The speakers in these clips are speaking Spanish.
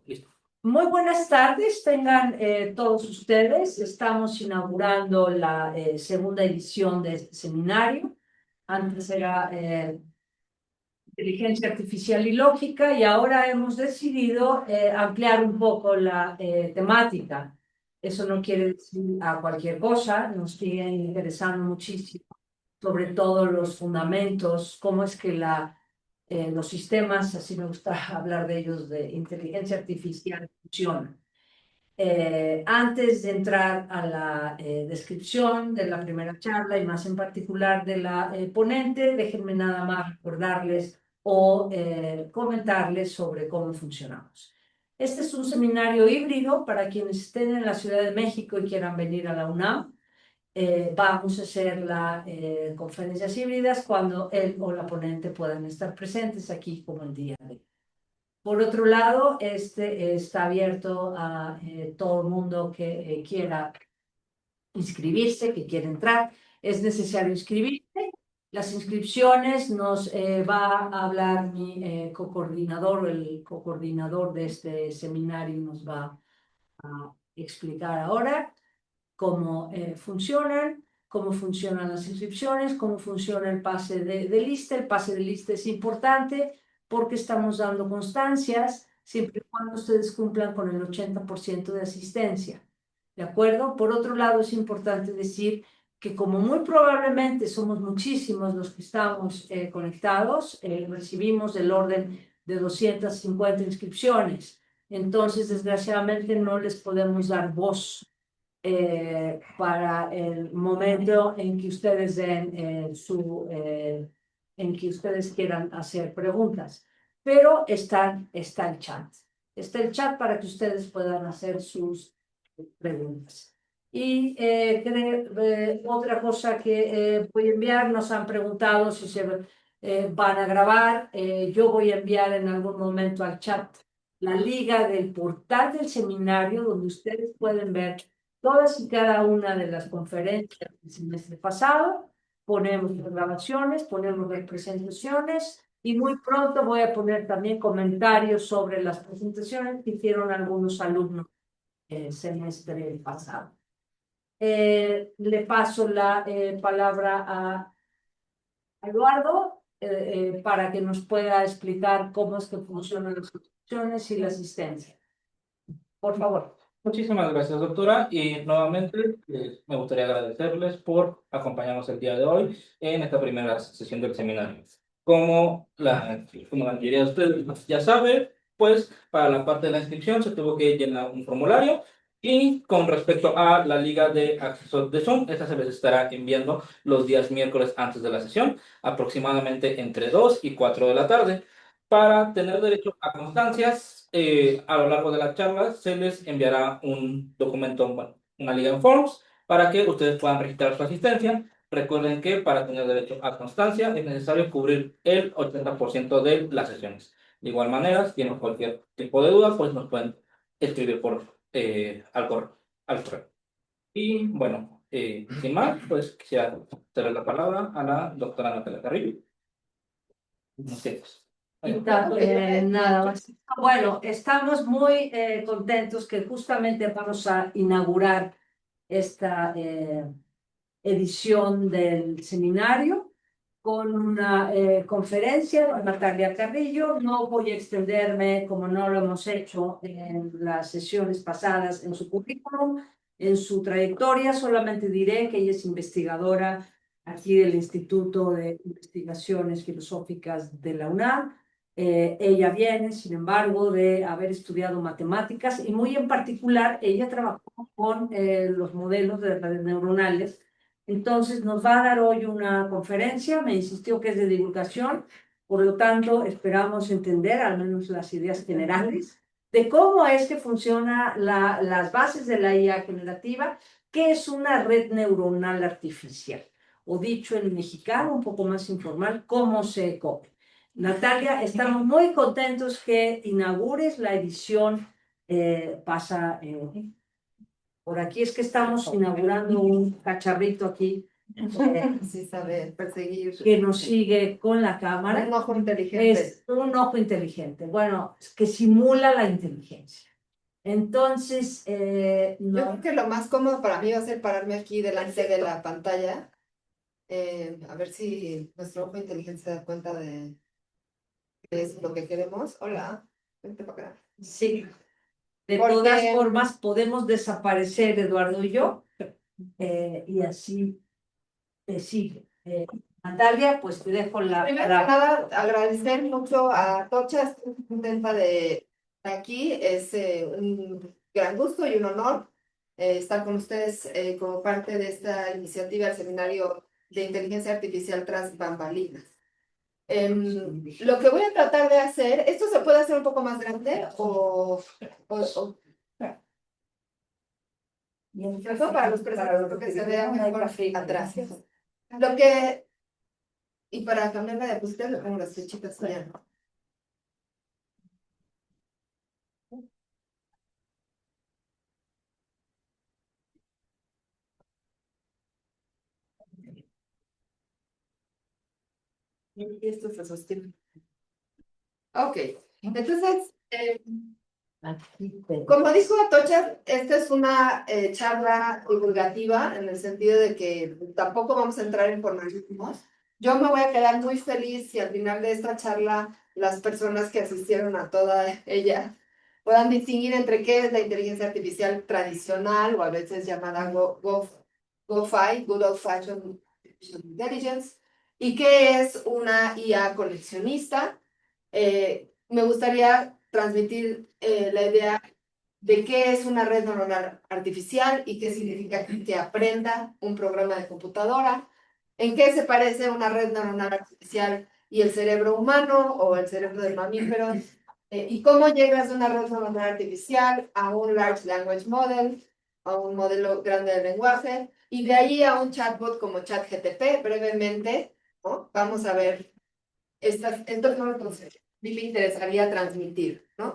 Listo. Muy buenas tardes, tengan todos ustedes. Estamos inaugurando la segunda edición de este seminario. Antes era inteligencia artificial y lógica y ahora hemos decidido ampliar un poco la temática. Eso no quiere decir a cualquier cosa, nos sigue interesando muchísimo, sobre todo los fundamentos, cómo es que los sistemas, así me gusta hablar de ellos, de inteligencia artificial funcionan. Antes de entrar a la descripción de la primera charla y más en particular de la ponente, déjenme nada más recordarles o comentarles sobre cómo funcionamos. Este es un seminario híbrido para quienes estén en la Ciudad de México y quieran venir a la UNAM. Vamos a hacer las conferencias híbridas cuando él o la ponente puedan estar presentes aquí como el día de hoy. Por otro lado, este está abierto a todo el mundo que quiera inscribirse, que quiera entrar. Es necesario inscribirse. Las inscripciones nos va a hablar mi cocoordinador, el cocoordinador de este seminario nos va a explicar ahora cómo funcionan las inscripciones, cómo funciona el pase de lista. El pase de lista es importante porque estamos dando constancias siempre y cuando ustedes cumplan con el 80% de asistencia. ¿De acuerdo? Por otro lado, es importante decir que como muy probablemente somos muchísimos los que estamos conectados, recibimos del orden de 250 inscripciones. Entonces, desgraciadamente, no les podemos dar voz para el momento en que ustedes den en que ustedes quieran hacer preguntas. Pero está el chat. Está el chat para que ustedes puedan hacer sus preguntas. Y otra cosa que voy a enviar, nos han preguntado si se van a grabar. Yo voy a enviar en algún momento al chat la liga del portal del seminario donde ustedes pueden ver todas y cada una de las conferencias del semestre pasado. Ponemos las grabaciones, ponemos las presentaciones y muy pronto voy a poner también comentarios sobre las presentaciones que hicieron algunos alumnos el semestre pasado. Le paso la palabra a Eduardo para que nos pueda explicar cómo es que funcionan las inscripciones y la asistencia. Por favor. Muchísimas gracias, doctora. Y nuevamente me gustaría agradecerles por acompañarnos el día de hoy en esta primera sesión del seminario. Como la mayoría de ustedes ya saben, pues para la parte de la inscripción se tuvo que llenar un formulario y con respecto a la liga de acceso de Zoom, esta se les estará enviando los días miércoles antes de la sesión, aproximadamente entre 2 y 4 de la tarde. Para tener derecho a constancias, a lo largo de la charla se les enviará un documento, bueno, una liga en Forms, para que ustedes puedan registrar su asistencia. Recuerden que para tener derecho a constancia es necesario cubrir el 80% de las sesiones. De igual manera, si tienen cualquier tipo de duda, pues nos pueden escribir al correo. Y bueno, sin más, pues quisiera darle la palabra a la doctora Natalia Carrillo. Gracias. Nada más. Bueno, estamos muy contentos que justamente vamos a inaugurar esta edición del seminario con una conferencia de Natalia Carrillo. No voy a extenderme, como no lo hemos hecho en las sesiones pasadas, en su currículum, en su trayectoria. Solamente diré que ella es investigadora aquí del Instituto de Investigaciones Filosóficas de la UNAM. Ella viene, sin embargo, de haber estudiado matemáticas y muy en particular, ella trabajó con los modelos de redes neuronales. Entonces nos va a dar hoy una conferencia, me insistió que es de divulgación, por lo tanto esperamos entender al menos las ideas generales de cómo es que funciona las bases de la IA generativa, qué es una red neuronal artificial, o dicho en mexicano, un poco más informal, cómo se copia. Natalia, estamos muy contentos que inaugures la edición. Pasa por aquí, es que estamos inaugurando un cacharrito aquí Sí sabe perseguir. que nos sigue con la cámara. Un ojo inteligente. Es un ojo inteligente, bueno, que simula la inteligencia. Entonces, Yo no, creo que lo más cómodo para mí va a ser pararme aquí delante de la pantalla. A ver si nuestro ojo inteligente se da cuenta de qué es lo que queremos. Hola, vente para acá. sí. De Porque- todas formas, podemos desaparecer, Eduardo y yo, y así sigue. Natalia, pues te dejo la... Primero que nada, agradecer mucho a Tocha, estoy muy contenta de estar aquí. Es un gran gusto y un honor estar con ustedes como parte de esta iniciativa, el Seminario de Inteligencia Artificial tras bambalinas. Lo que voy a tratar de hacer, ¿esto se puede hacer un poco más grande o incluso para los presentadores que se vea mejor atrás? Lo que, y para cambiar la diapositiva, le pongo las flechitas allá, ¿no? Y esto se sostiene. Ok, entonces, como dijo Atocha, esta es una charla divulgativa en el sentido de que tampoco vamos a entrar en formalismos. Yo me voy a quedar muy feliz si al final de esta charla las personas que asistieron a toda ella puedan distinguir entre qué es la inteligencia artificial tradicional o a veces llamada GoFi, Good Old Fashioned Artificial Intelligence, y qué es una IA coleccionista. Me gustaría transmitir la idea de qué es una red neuronal artificial y qué significa que aprenda un programa de computadora, en qué se parece una red neuronal artificial y el cerebro humano o el cerebro del mamífero, y cómo llegas de una red neuronal artificial a un large language model, a un modelo grande de lenguaje, y de ahí a un chatbot como ChatGPT, brevemente, ¿no? Vamos a ver estos son los conceptos que me interesaría transmitir, ¿no?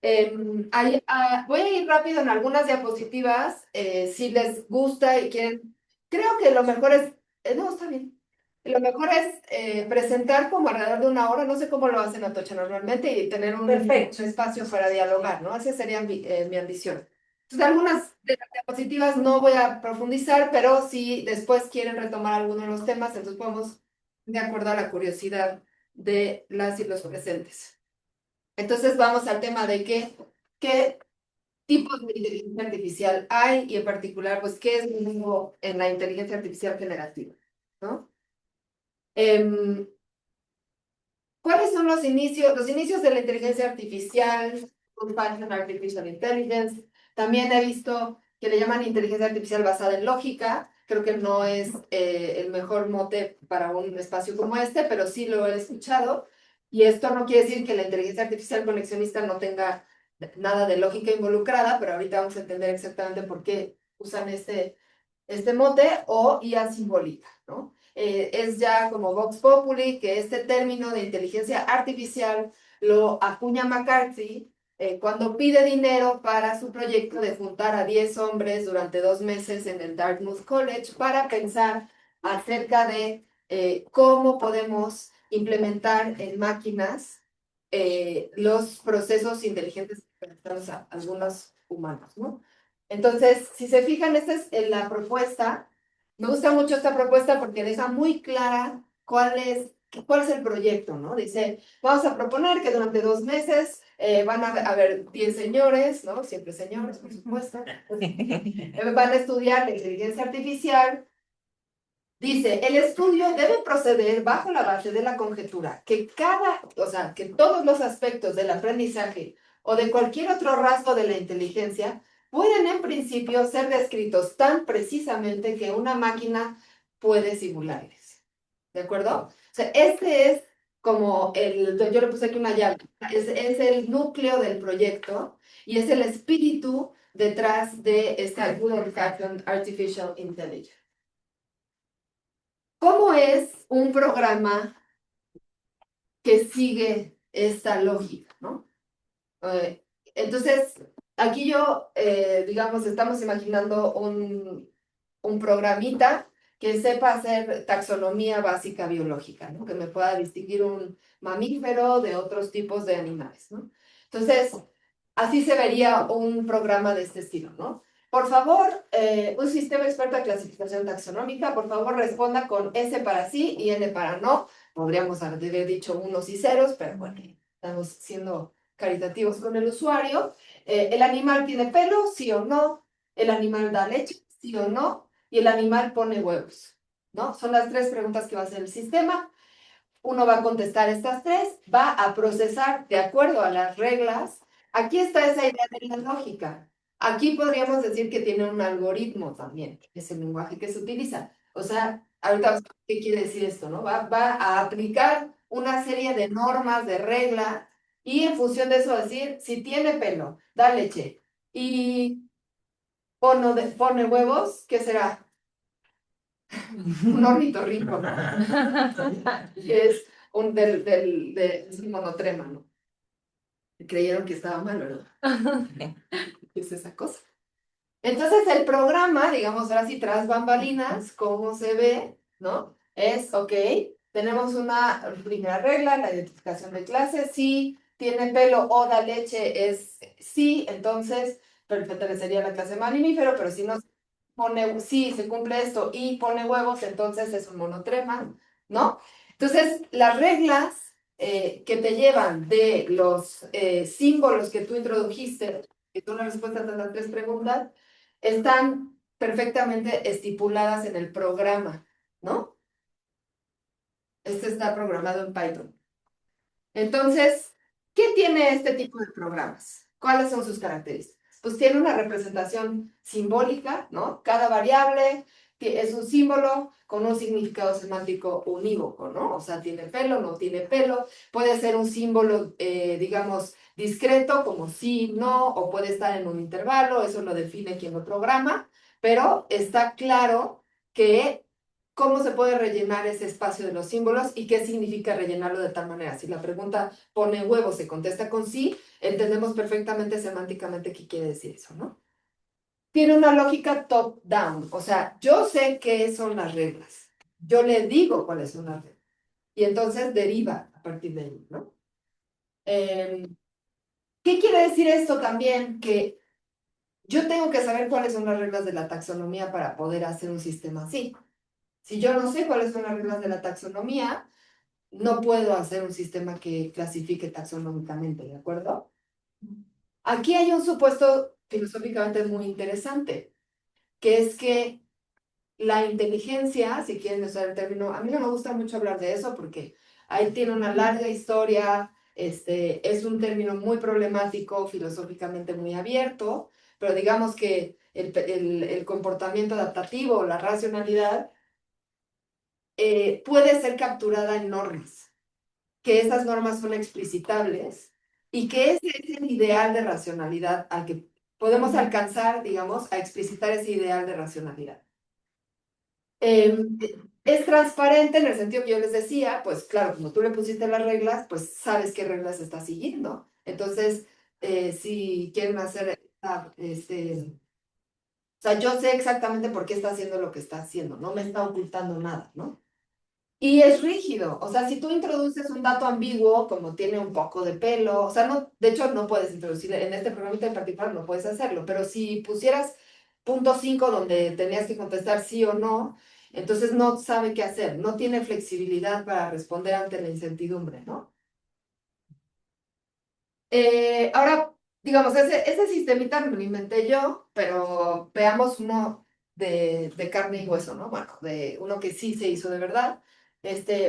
Voy a ir rápido en algunas diapositivas, si les gusta y quieren. Creo que lo mejor es, no, está bien. Lo mejor es presentar como alrededor de una hora, no sé cómo lo hacen Atocha normalmente, y tener un espacio para dialogar, ¿no? Esa sería mi ambición. Entonces, algunas de las diapositivas no voy a profundizar, pero si después quieren retomar alguno de los temas, entonces podemos, de acuerdo a la curiosidad de las y los presentes. Entonces vamos al tema de qué tipos de inteligencia artificial hay y en particular, pues, qué es nuevo en la inteligencia artificial generativa, ¿no? ¿Cuáles son los inicios? Los inicios de la inteligencia artificial, Functional Artificial Intelligence. También he visto que le llaman inteligencia artificial basada en lógica. Creo que no es el mejor mote para un espacio como este, pero sí lo he escuchado. Y esto no quiere decir que la inteligencia artificial conexionista no tenga nada de lógica involucrada, pero ahorita vamos a entender exactamente por qué usan este mote o IA simbólica, ¿no? Es ya como Vox Populi que este término de inteligencia artificial lo acuña McCarthy cuando pide dinero para su proyecto de juntar a 10 hombres durante 2 meses en el Dartmouth College para pensar acerca de cómo podemos implementar en máquinas los procesos inteligentes que realizamos a algunos humanos, ¿no? Entonces, si se fijan, esta es la propuesta. Me gusta mucho esta propuesta porque deja muy clara cuál es el proyecto, ¿no? Dice, vamos a proponer que durante 2 meses van a haber 10 señores, ¿no? Siempre señores, por supuesto. Van a estudiar la inteligencia artificial. Dice, el estudio debe proceder bajo la base de la conjetura o sea, que todos los aspectos del aprendizaje o de cualquier otro rasgo de la inteligencia pueden en principio ser descritos tan precisamente que una máquina puede simularles. ¿De acuerdo? O sea, este es como yo le puse aquí una llave, es el núcleo del proyecto y es el espíritu detrás de esta Good Old-Fashioned Artificial Intelligence. ¿Cómo es un programa que sigue esta lógica, ¿no? Entonces, aquí digamos, estamos imaginando un programita que sepa hacer taxonomía básica biológica, ¿no? Que me pueda distinguir un mamífero de otros tipos de animales, ¿no? Entonces, así se vería un programa de este estilo, ¿no? Por favor, un sistema experto de clasificación taxonómica, por favor responda con S para sí y N para no. Podríamos haber dicho unos y ceros, pero bueno, estamos siendo caritativos con el usuario. ¿El animal tiene pelo? ¿Sí o no? ¿El animal da leche? ¿Sí o no? Y el animal pone huevos, ¿no? Son las 3 preguntas que va a hacer el sistema. Uno va a contestar estas 3, va a procesar de acuerdo a las reglas. Aquí está esa idea de la lógica. Aquí podríamos decir que tiene un algoritmo también, que es el lenguaje que se utiliza. O sea, ahorita vamos a ver qué quiere decir esto, ¿no? Va a aplicar una serie de normas, de reglas, y en función de eso decir, si tiene pelo, da leche, y pone huevos, ¿qué será? Un ornitorrinco, ¿no? Que es es un monotrema, ¿no? Creyeron que estaba mal, ¿verdad? ¿Qué es esa cosa? Entonces el programa, digamos ahora sí, tras bambalinas, ¿cómo se ve? ¿No? Es, ok, tenemos una primera regla, la identificación de clase, si tiene pelo o da leche es sí, entonces pertenecería a la clase mamífero, pero si no pone, sí, se cumple esto y pone huevos, entonces es un monotrema, ¿no? Entonces, las reglas que te llevan de los símbolos que tú introdujiste, que son las respuestas a las 3 preguntas, están perfectamente estipuladas en el programa, ¿no? Este está programado en Python. Entonces, ¿qué tiene este tipo de programas? ¿Cuáles son sus características? Pues tiene una representación simbólica, ¿no? Cada variable es un símbolo con un significado semántico unívoco, ¿no? O sea, tiene pelo, no tiene pelo, puede ser un símbolo, digamos, discreto, como sí, no, o puede estar en un intervalo, eso lo define quien lo programa, pero está claro que cómo se puede rellenar ese espacio de los símbolos y qué significa rellenarlo de tal manera. Si la pregunta pone huevo, se contesta con sí, entendemos perfectamente semánticamente qué quiere decir eso, ¿no? Tiene una lógica top-down, o sea, yo sé qué son las reglas, yo le digo cuáles son las reglas, y entonces deriva a partir de ahí, ¿no? ¿Qué quiere decir esto también? Que yo tengo que saber cuáles son las reglas de la taxonomía para poder hacer un sistema así. Si yo no sé cuáles son las reglas de la taxonomía, no puedo hacer un sistema que clasifique taxonómicamente, ¿de acuerdo? Aquí hay un supuesto filosóficamente muy interesante, que es que la inteligencia, si quieren usar el término, a mí no me gusta mucho hablar de eso porque ahí tiene una larga historia, es un término muy problemático, filosóficamente muy abierto, pero digamos que el comportamiento adaptativo, la racionalidad, puede ser capturada en normas, que esas normas son explicitables y que ese es el ideal de racionalidad al que podemos alcanzar, digamos, a explicitar ese ideal de racionalidad. Es transparente en el sentido que yo les decía, pues claro, como tú le pusiste las reglas, pues sabes qué reglas está siguiendo. Entonces, si quieren hacer, o sea, yo sé exactamente por qué está haciendo lo que está haciendo, no me está ocultando nada, ¿no? Y es rígido, o sea, si tú introduces un dato ambiguo, como tiene un poco de pelo, o sea, no, de hecho no puedes introducir, en este programita en particular no puedes hacerlo, pero si pusieras punto 5 donde tenías que contestar sí o no, entonces no sabe qué hacer, no tiene flexibilidad para responder ante la incertidumbre, ¿no? Ahora, digamos, ese sistemita me lo inventé yo, pero veamos uno de carne y hueso, ¿no? Bueno, de uno que sí se hizo de verdad.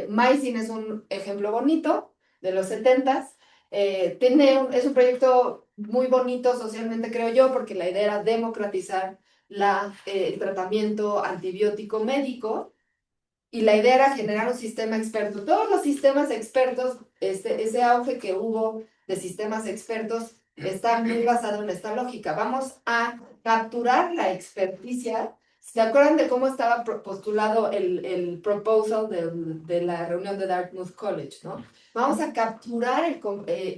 Mycin es un ejemplo bonito de los 70s. Es un proyecto muy bonito socialmente, creo yo, porque la idea era democratizar el tratamiento antibiótico médico y la idea era generar un sistema experto. Todos los sistemas expertos, ese auge que hubo de sistemas expertos, está muy basado en esta lógica. Vamos a capturar la experticia. ¿Se acuerdan de cómo estaba postulado el proposal de la reunión de Dartmouth College, ¿no? Vamos a capturar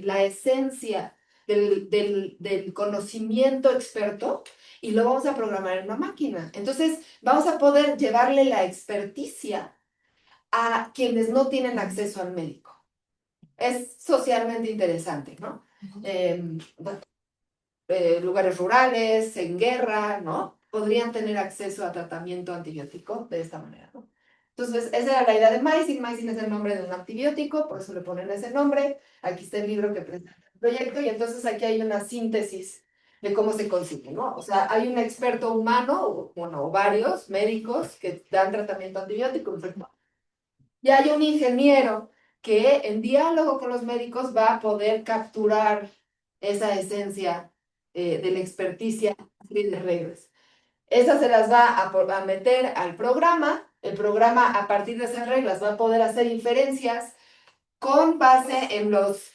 la esencia del conocimiento experto y lo vamos a programar en una máquina. Entonces, vamos a poder llevarle la experticia a quienes no tienen acceso al médico. Es socialmente interesante, ¿no? Bueno, lugares rurales, en guerra, ¿no? Podrían tener acceso a tratamiento antibiótico de esta manera, ¿no? Entonces, esa era la idea de Mycin. Mycin es el nombre de un antibiótico, por eso le ponen ese nombre. Aquí está el libro que presenta el proyecto y entonces aquí hay una síntesis de cómo se consigue, ¿no? O sea, hay un experto humano, o, bueno, o varios médicos que dan tratamiento antibiótico, y hay un ingeniero que en diálogo con los médicos va a poder capturar esa esencia de la experticia y de reglas. Esas se las va a meter al programa. El programa, a partir de esas reglas, va a poder hacer inferencias con base en los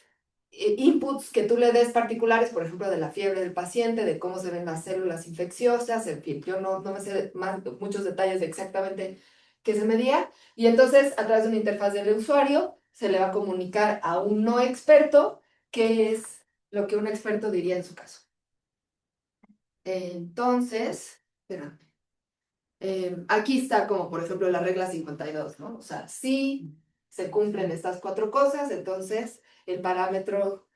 inputs que tú le des particulares, por ejemplo, de la fiebre del paciente, de cómo se ven las células infecciosas, en fin, yo no me sé muchos detalles de exactamente qué se medía, y entonces a través de una interfaz del usuario se le va a comunicar a un no experto qué es lo que un experto diría en su caso. Entonces, espera. Aquí está como, por ejemplo, la regla 52, ¿no? O sea, si se cumplen estas cuatro cosas, entonces el parámetro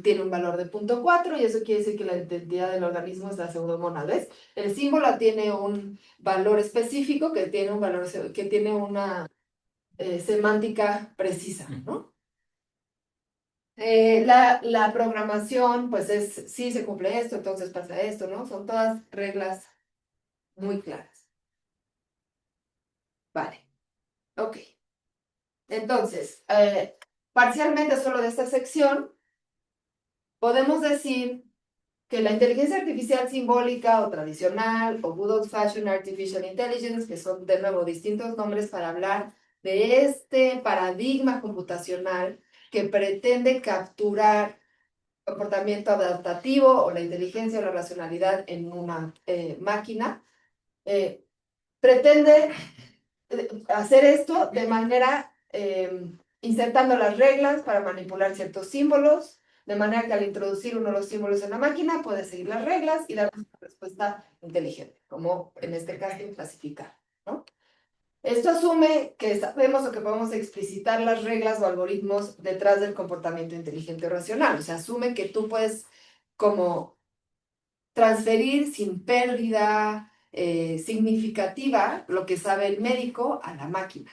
tiene un valor de 0.4 y eso quiere decir que la identidad del organismo es la pseudomonal, ¿ves? El símbolo tiene un valor específico que tiene un valor, que tiene una semántica precisa, ¿no? La programación, pues es, si se cumple esto, entonces pasa esto, ¿no? Son todas reglas muy claras. Vale, ok. Entonces, parcialmente solo de esta sección, podemos decir que la inteligencia artificial simbólica o tradicional o good old-fashioned artificial intelligence, que son de nuevo distintos nombres para hablar de este paradigma computacional que pretende capturar comportamiento adaptativo o la inteligencia o la racionalidad en una máquina, pretende hacer esto de manera insertando las reglas para manipular ciertos símbolos, de manera que al introducir uno de los símbolos en la máquina puede seguir las reglas y dar una respuesta inteligente, como en este caso clasificar, ¿no? Esto asume que sabemos o que podemos explicitar las reglas o algoritmos detrás del comportamiento inteligente o racional. O sea, asume que tú puedes como transferir sin pérdida significativa lo que sabe el médico a la máquina.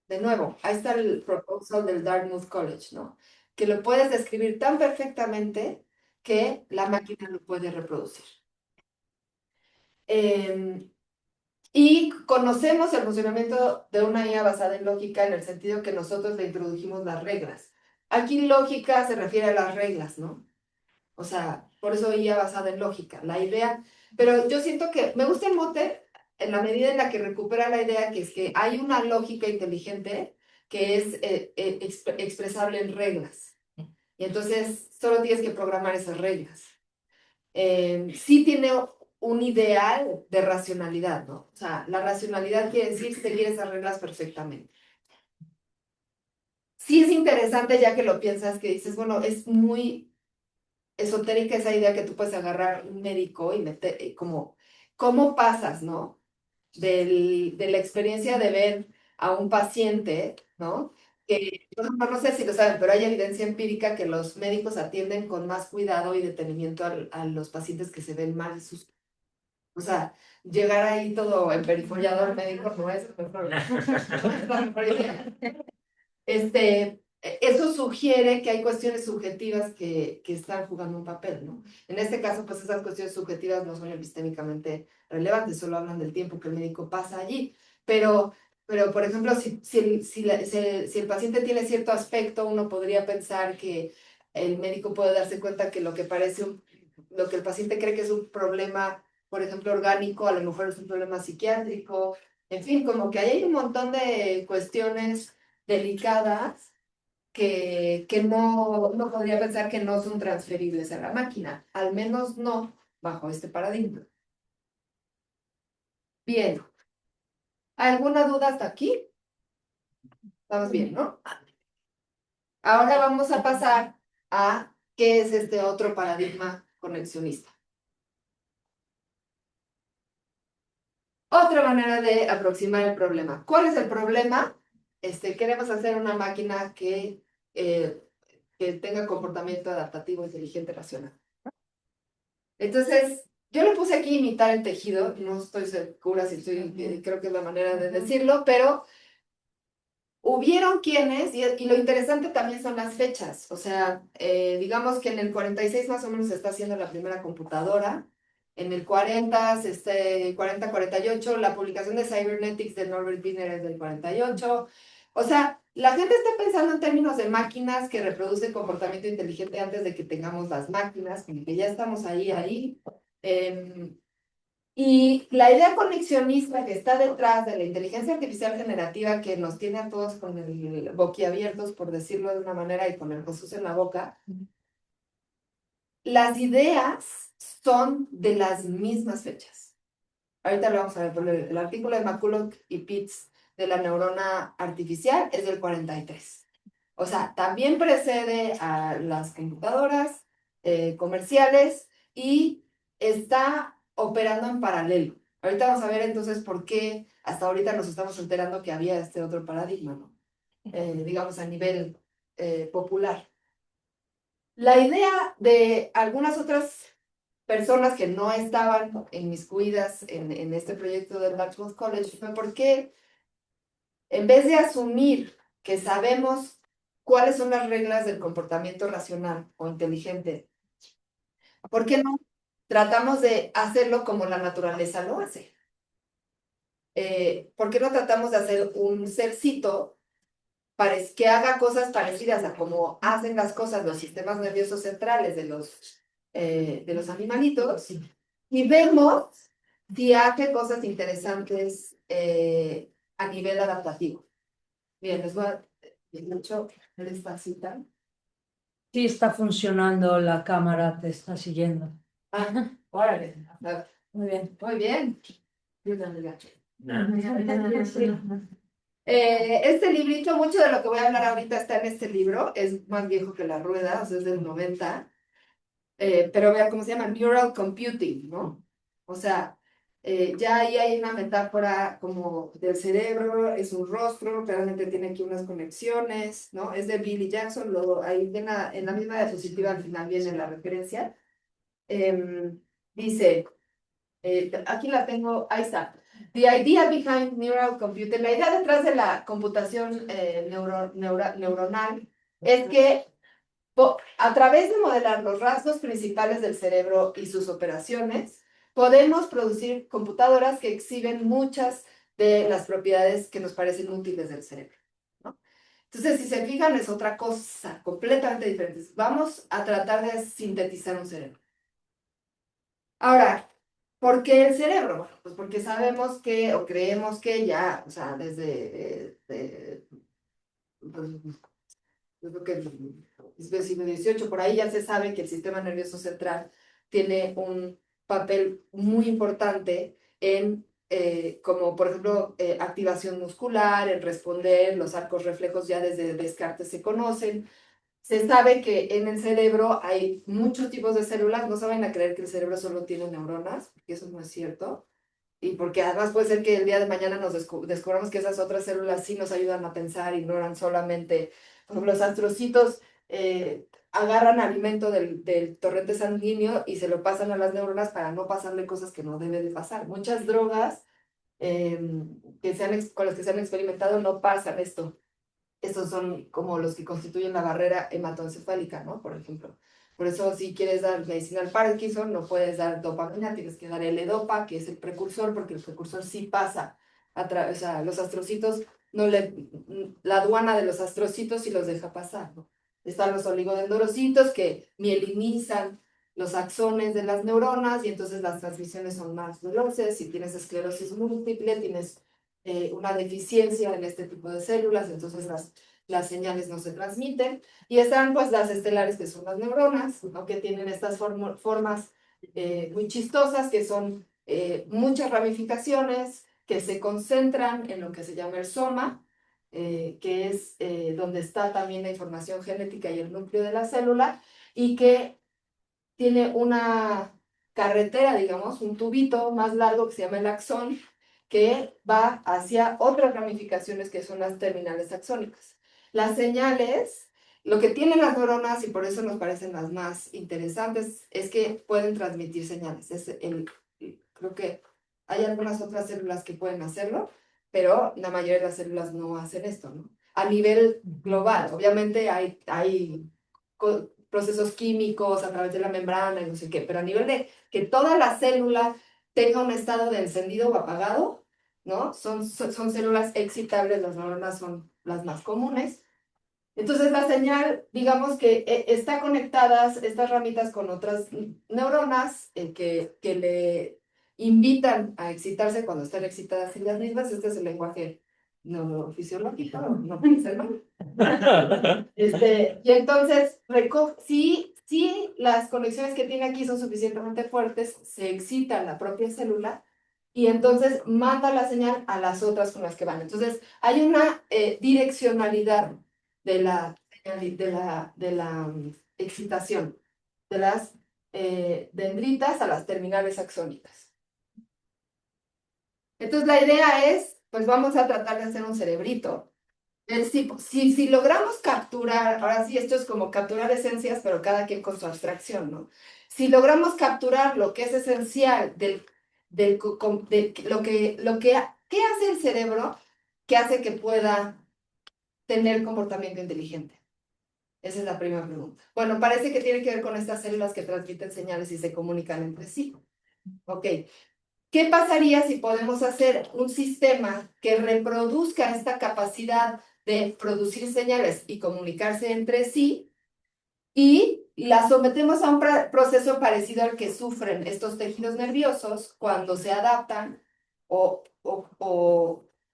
De nuevo, ahí está el proposal del Dartmouth College, ¿no? Que lo puedes describir tan perfectamente que la máquina lo puede reproducir. Y conocemos el funcionamiento de una IA basada en lógica en el sentido que nosotros le introdujimos las reglas. Aquí lógica se refiere a las reglas, ¿no? O sea, por eso IA basada en lógica, la idea. Pero yo siento que me gusta el mote en la medida en la que recupera la idea que es que hay una lógica inteligente que es expresable en reglas. Y entonces solo tienes que programar esas reglas. Sí tiene un ideal de racionalidad, ¿no? O sea, la racionalidad quiere decir seguir esas reglas perfectamente. Sí es interesante ya que lo piensas, que dices, bueno, es muy esotérica esa idea que tú puedes agarrar un médico y meter, como, ¿cómo pasas, no? De la experiencia de ver a un paciente, ¿no? Que, por ejemplo, no sé si lo saben, pero hay evidencia empírica que los médicos atienden con más cuidado y detenimiento a los pacientes que se ven mal. O sea, llegar ahí todo emperifollado al médico no es la mejor idea. Eso sugiere que hay cuestiones subjetivas que están jugando un papel, ¿no? En este caso, pues esas cuestiones subjetivas no son epistémicamente relevantes, solo hablan del tiempo que el médico pasa allí. Pero por ejemplo, si el paciente tiene cierto aspecto, uno podría pensar que el médico puede darse cuenta que lo que lo que el paciente cree que es un problema, por ejemplo, orgánico, a lo mejor es un problema psiquiátrico. En fin, como que hay un montón de cuestiones delicadas que no podría pensar que no son transferibles a la máquina, al menos no bajo este paradigma. Bien, ¿alguna duda hasta aquí? Estamos bien, ¿no? Ahora vamos a pasar a ¿qué es este otro paradigma conexionista? Otra manera de aproximar el problema. ¿Cuál es el problema? Queremos hacer una máquina que tenga comportamiento adaptativo, inteligente, racional. Entonces, yo le puse aquí imitar el tejido, no estoy segura si creo que es la manera de decirlo, pero hubieron quienes, y lo interesante también son las fechas, o sea, digamos que en el 46 más o menos se está haciendo la primera computadora, en el 40-48, la publicación de Cybernetics de Norbert Wiener es del 48, o sea, la gente está pensando en términos de máquinas que reproducen comportamiento inteligente antes de que tengamos las máquinas, como que ya estamos ahí. Y la idea conexionista que está detrás de la inteligencia artificial generativa que nos tiene a todos con el boquiabiertos, por decirlo de una manera, y con el Jesús en la boca, las ideas son de las mismas fechas. Ahorita lo vamos a ver, pero el artículo de McCulloch y Pitts de la neurona artificial es del 43. O sea, también precede a las computadoras comerciales y está operando en paralelo. Ahorita vamos a ver entonces por qué hasta ahorita nos estamos enterando que había este otro paradigma, ¿no? Digamos a nivel popular. La idea de algunas otras personas que no estaban inmiscuidas en este proyecto del Dartmouth College fue porque en vez de asumir que sabemos cuáles son las reglas del comportamiento racional o inteligente, ¿por qué no tratamos de hacerlo como la naturaleza lo hace? ¿Por qué no tratamos de hacer un sercito que haga cosas parecidas a como hacen las cosas los sistemas nerviosos centrales de los animalitos? Y vemos si hace cosas interesantes a nivel adaptativo. Bien, les voy a mucho esta cita. Sí, está funcionando la cámara, te está siguiendo. Ah, órale. Muy bien. Muy bien. Este librito, mucho de lo que voy a hablar ahorita está en este libro, es más viejo que la rueda, o sea, es del 90, pero vean cómo se llama, Neural Computing, ¿no? O sea, ya ahí hay una metáfora como del cerebro, es un rostro, realmente tiene aquí unas conexiones, ¿no? Es de Billy Jackson, ahí en la misma diapositiva al final viene la referencia. Dice, aquí la tengo, ahí está. The idea behind neural computing, la idea detrás de la computación neuronal es que a través de modelar los rasgos principales del cerebro y sus operaciones, podemos producir computadoras que exhiben muchas de las propiedades que nos parecen útiles del cerebro, ¿no? Entonces, si se fijan, es otra cosa completamente diferente. Vamos a tratar de sintetizar un cerebro. Creo ¿por qué el cerebro? Bueno, pues porque sabemos que, o creemos que ya, o sea, desde pues, yo creo que desde el siglo XVIII, por ahí ya se sabe que el sistema nervioso central tiene un papel muy importante en, como por ejemplo, activación muscular, en responder, los arcos reflejos ya desde Descartes se conocen. Se sabe que en el cerebro hay muchos tipos de células, no saben a creer que el cerebro solo tiene neuronas, porque eso no es cierto. Y porque además puede ser que el día de mañana nos descubramos que esas otras células sí nos ayudan a pensar y no eran solamente, por ejemplo, los astrocitos agarran alimento del torrente sanguíneo y se lo pasan a las neuronas para no pasarle cosas que no deben de pasar. Muchas drogas con las que se han experimentado no pasan esto. Estos son como los que constituyen la barrera hematoencefálica, ¿no? Por ejemplo. Por eso, si quieres dar medicina al Parkinson, no puedes dar dopamina, tienes que dar L-dopa, que es el precursor, porque el precursor sí pasa a través, o sea, los astrocitos, la aduana de los astrocitos sí los deja pasar, ¿no? Están los oligodendrocitos que mielinizan los axones de las neuronas y entonces las transmisiones son más veloces. Si tienes esclerosis múltiple, tienes una deficiencia en este tipo de células, entonces las señales no se transmiten. Y están pues las estelares, que son las neuronas, ¿no? Que tienen estas formas muy chistosas, que son muchas ramificaciones, que se concentran en lo que se llama el soma, que es donde está también la información genética y el núcleo de la célula, y que tiene una carretera, digamos, un tubito más largo que se llama el axón, que va hacia otras ramificaciones que son las terminales axónicas. Las señales, lo que tienen las neuronas, y por eso nos parecen las más interesantes, es que pueden transmitir señales. Creo que hay algunas otras células que pueden hacerlo, pero la mayoría de las células no hacen esto, ¿no? A nivel global, obviamente hay procesos químicos a través de la membrana y no sé qué, pero a nivel de que toda la célula tenga un estado de encendido o apagado, ¿no? Son células excitables, las neuronas son las más comunes. Entonces la señal, digamos que está conectadas estas ramitas con otras neuronas que le invitan a excitarse cuando están excitadas ellas mismas. Este es el lenguaje neurofisiológico, no piensen mal. Y entonces, si las conexiones que tiene aquí son suficientemente fuertes, se excita la propia célula y entonces manda la señal a las otras con las que van. Entonces, hay una direccionalidad de la excitación, de las dendritas a las terminales axónicas. Entonces, la idea es, pues vamos a tratar de hacer un cerebrito. Si logramos capturar, ahora sí, esto es como capturar esencias, pero cada quien con su abstracción, ¿no? Si logramos capturar lo que es esencial de ¿qué hace el cerebro que hace que pueda tener comportamiento inteligente? Esa es la primera pregunta. Bueno, parece que tiene que ver con estas células que transmiten señales y se comunican entre sí. Ok. ¿Qué pasaría si podemos hacer un sistema que reproduzca esta capacidad de producir señales y comunicarse entre sí y la sometemos a un proceso parecido al que sufren estos tejidos nerviosos cuando se adaptan o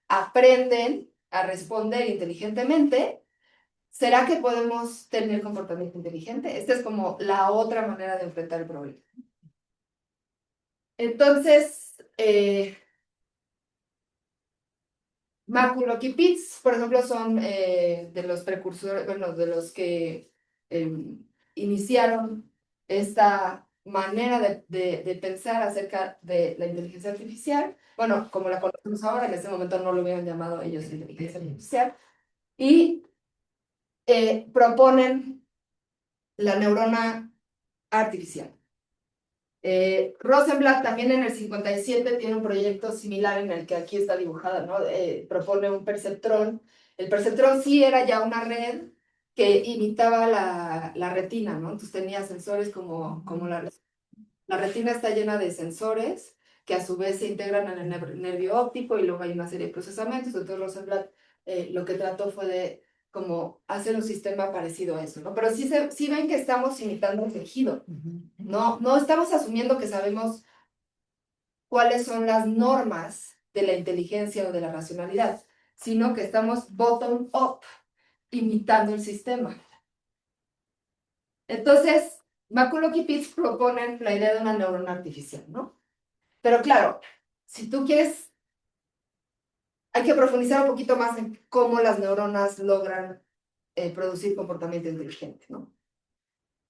aprenden a responder inteligentemente? ¿Será que podemos tener comportamiento inteligente? Esta es como la otra manera de enfrentar el problema. Entonces, Maculoqui Pitts, por ejemplo, son de los precursores, bueno, de los que iniciaron esta manera de pensar acerca de la inteligencia artificial. Bueno, como la conocemos ahora, en ese momento no lo hubieran llamado ellos inteligencia artificial. Y proponen la neurona artificial. Rosenblatt también en el 57 tiene un proyecto similar en el que aquí está dibujada, ¿no? Propone un perceptrón. El perceptrón sí era ya una red que imitaba la retina, ¿no? Entonces tenía sensores como la retina está llena de sensores que a su vez se integran en el nervio óptico y luego hay una serie de procesamientos. Entonces Rosenblatt lo que trató fue de como hacer un sistema parecido a eso, ¿no? Pero sí ven que estamos imitando un tejido. No estamos asumiendo que sabemos cuáles son las normas de la inteligencia o de la racionalidad, sino que estamos bottom up, imitando el sistema. Entonces, McCulloch y Pitts proponen la idea de una neurona artificial, ¿no? Pero claro, si tú quieres, hay que profundizar un poquito más en cómo las neuronas logran producir comportamiento inteligente, ¿no?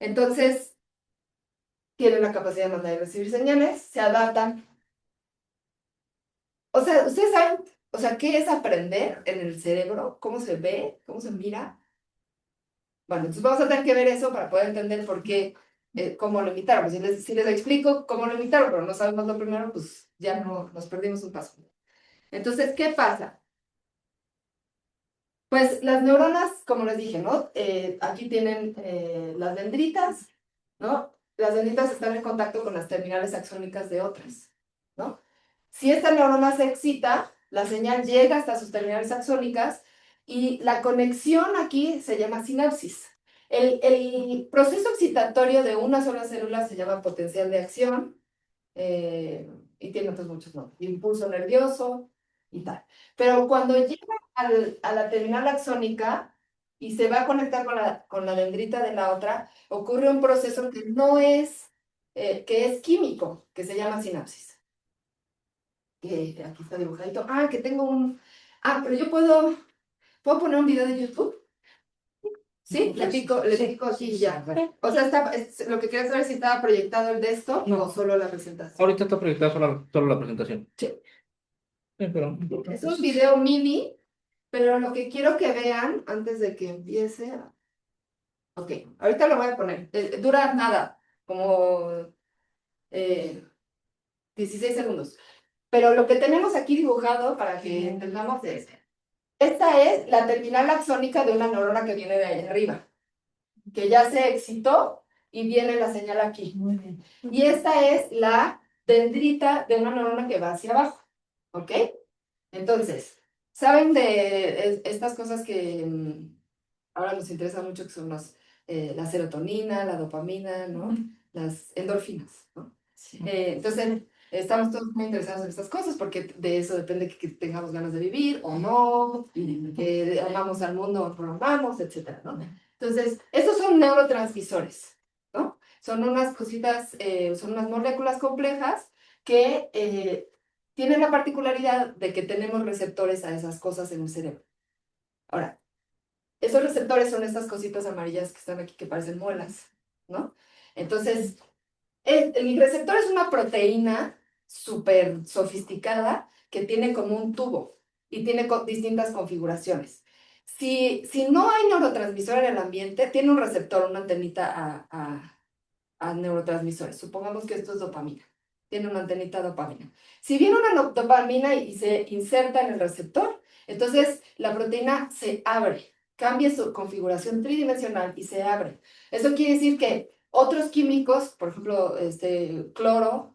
Entonces, tienen la capacidad de mandar y recibir señales, se adaptan. O sea, ustedes saben, o sea, ¿qué es aprender en el cerebro? ¿Cómo se ve? ¿Cómo se mira? Bueno, entonces vamos a tener que ver eso para poder entender por qué, cómo lo imitaron. Si les explico cómo lo imitaron, pero no sabemos lo primero, pues ya no nos perdimos un paso. Entonces, ¿qué pasa? Pues las neuronas, como les dije, ¿no? Aquí tienen las dendritas, ¿no? Las dendritas están en contacto con las terminales axónicas de otras, ¿no? Si esta neurona se excita, la señal llega hasta sus terminales axónicas y la conexión aquí se llama sinapsis. El proceso excitatorio de una sola célula se llama potencial de acción y tiene otros muchos nombres, impulso nervioso y tal. Pero cuando llega a la terminal axónica y se va a conectar con la dendrita de la otra, ocurre un proceso que no es, que es químico, que se llama sinapsis. Que aquí está dibujadito. Que tengo un... pero yo puedo poner un video de YouTube. Sí, le pico aquí y ya. O sea, lo que quería saber si estaba proyectado el de esto No. o solo la presentación. Ahorita está proyectada solo la presentación. Sí. Sí, pero... Es un video mini, pero lo que quiero que vean antes de que empiece. Ok, ahorita lo voy a poner. Dura nada, como 16 segundos. Pero lo que tenemos aquí dibujado para que entendamos es, esta es la terminal axónica de una neurona que viene de ahí arriba, que ya se excitó y viene la señal aquí. Muy bien. Y esta es la dendrita de una neurona que va hacia abajo, ¿ok? Entonces, ¿saben de estas cosas que ahora nos interesa mucho, que son la serotonina, la dopamina, ¿no? Las endorfinas, ¿no? Sí. Entonces, estamos todos muy interesados en estas cosas porque de eso depende que tengamos ganas de vivir o no, que amamos al mundo o no lo amamos, etcétera, ¿no? Entonces, estos son neurotransmisores, ¿no? Son unas cositas, son unas moléculas complejas que tienen la particularidad de que tenemos receptores a esas cosas en el cerebro. Ahora, esos receptores son estas cositas amarillas que están aquí que parecen muelas, ¿no? Entonces, el receptor es una proteína súper sofisticada que tiene como un tubo y tiene distintas configuraciones. Si no hay neurotransmisor en el ambiente, tiene un receptor, una antenita a neurotransmisores. Supongamos que esto es dopamina. Tiene una antenita a dopamina. Si viene una dopamina y se inserta en el receptor, entonces la proteína se abre, cambia su configuración tridimensional y se abre. Eso quiere decir que otros químicos, por ejemplo, cloro,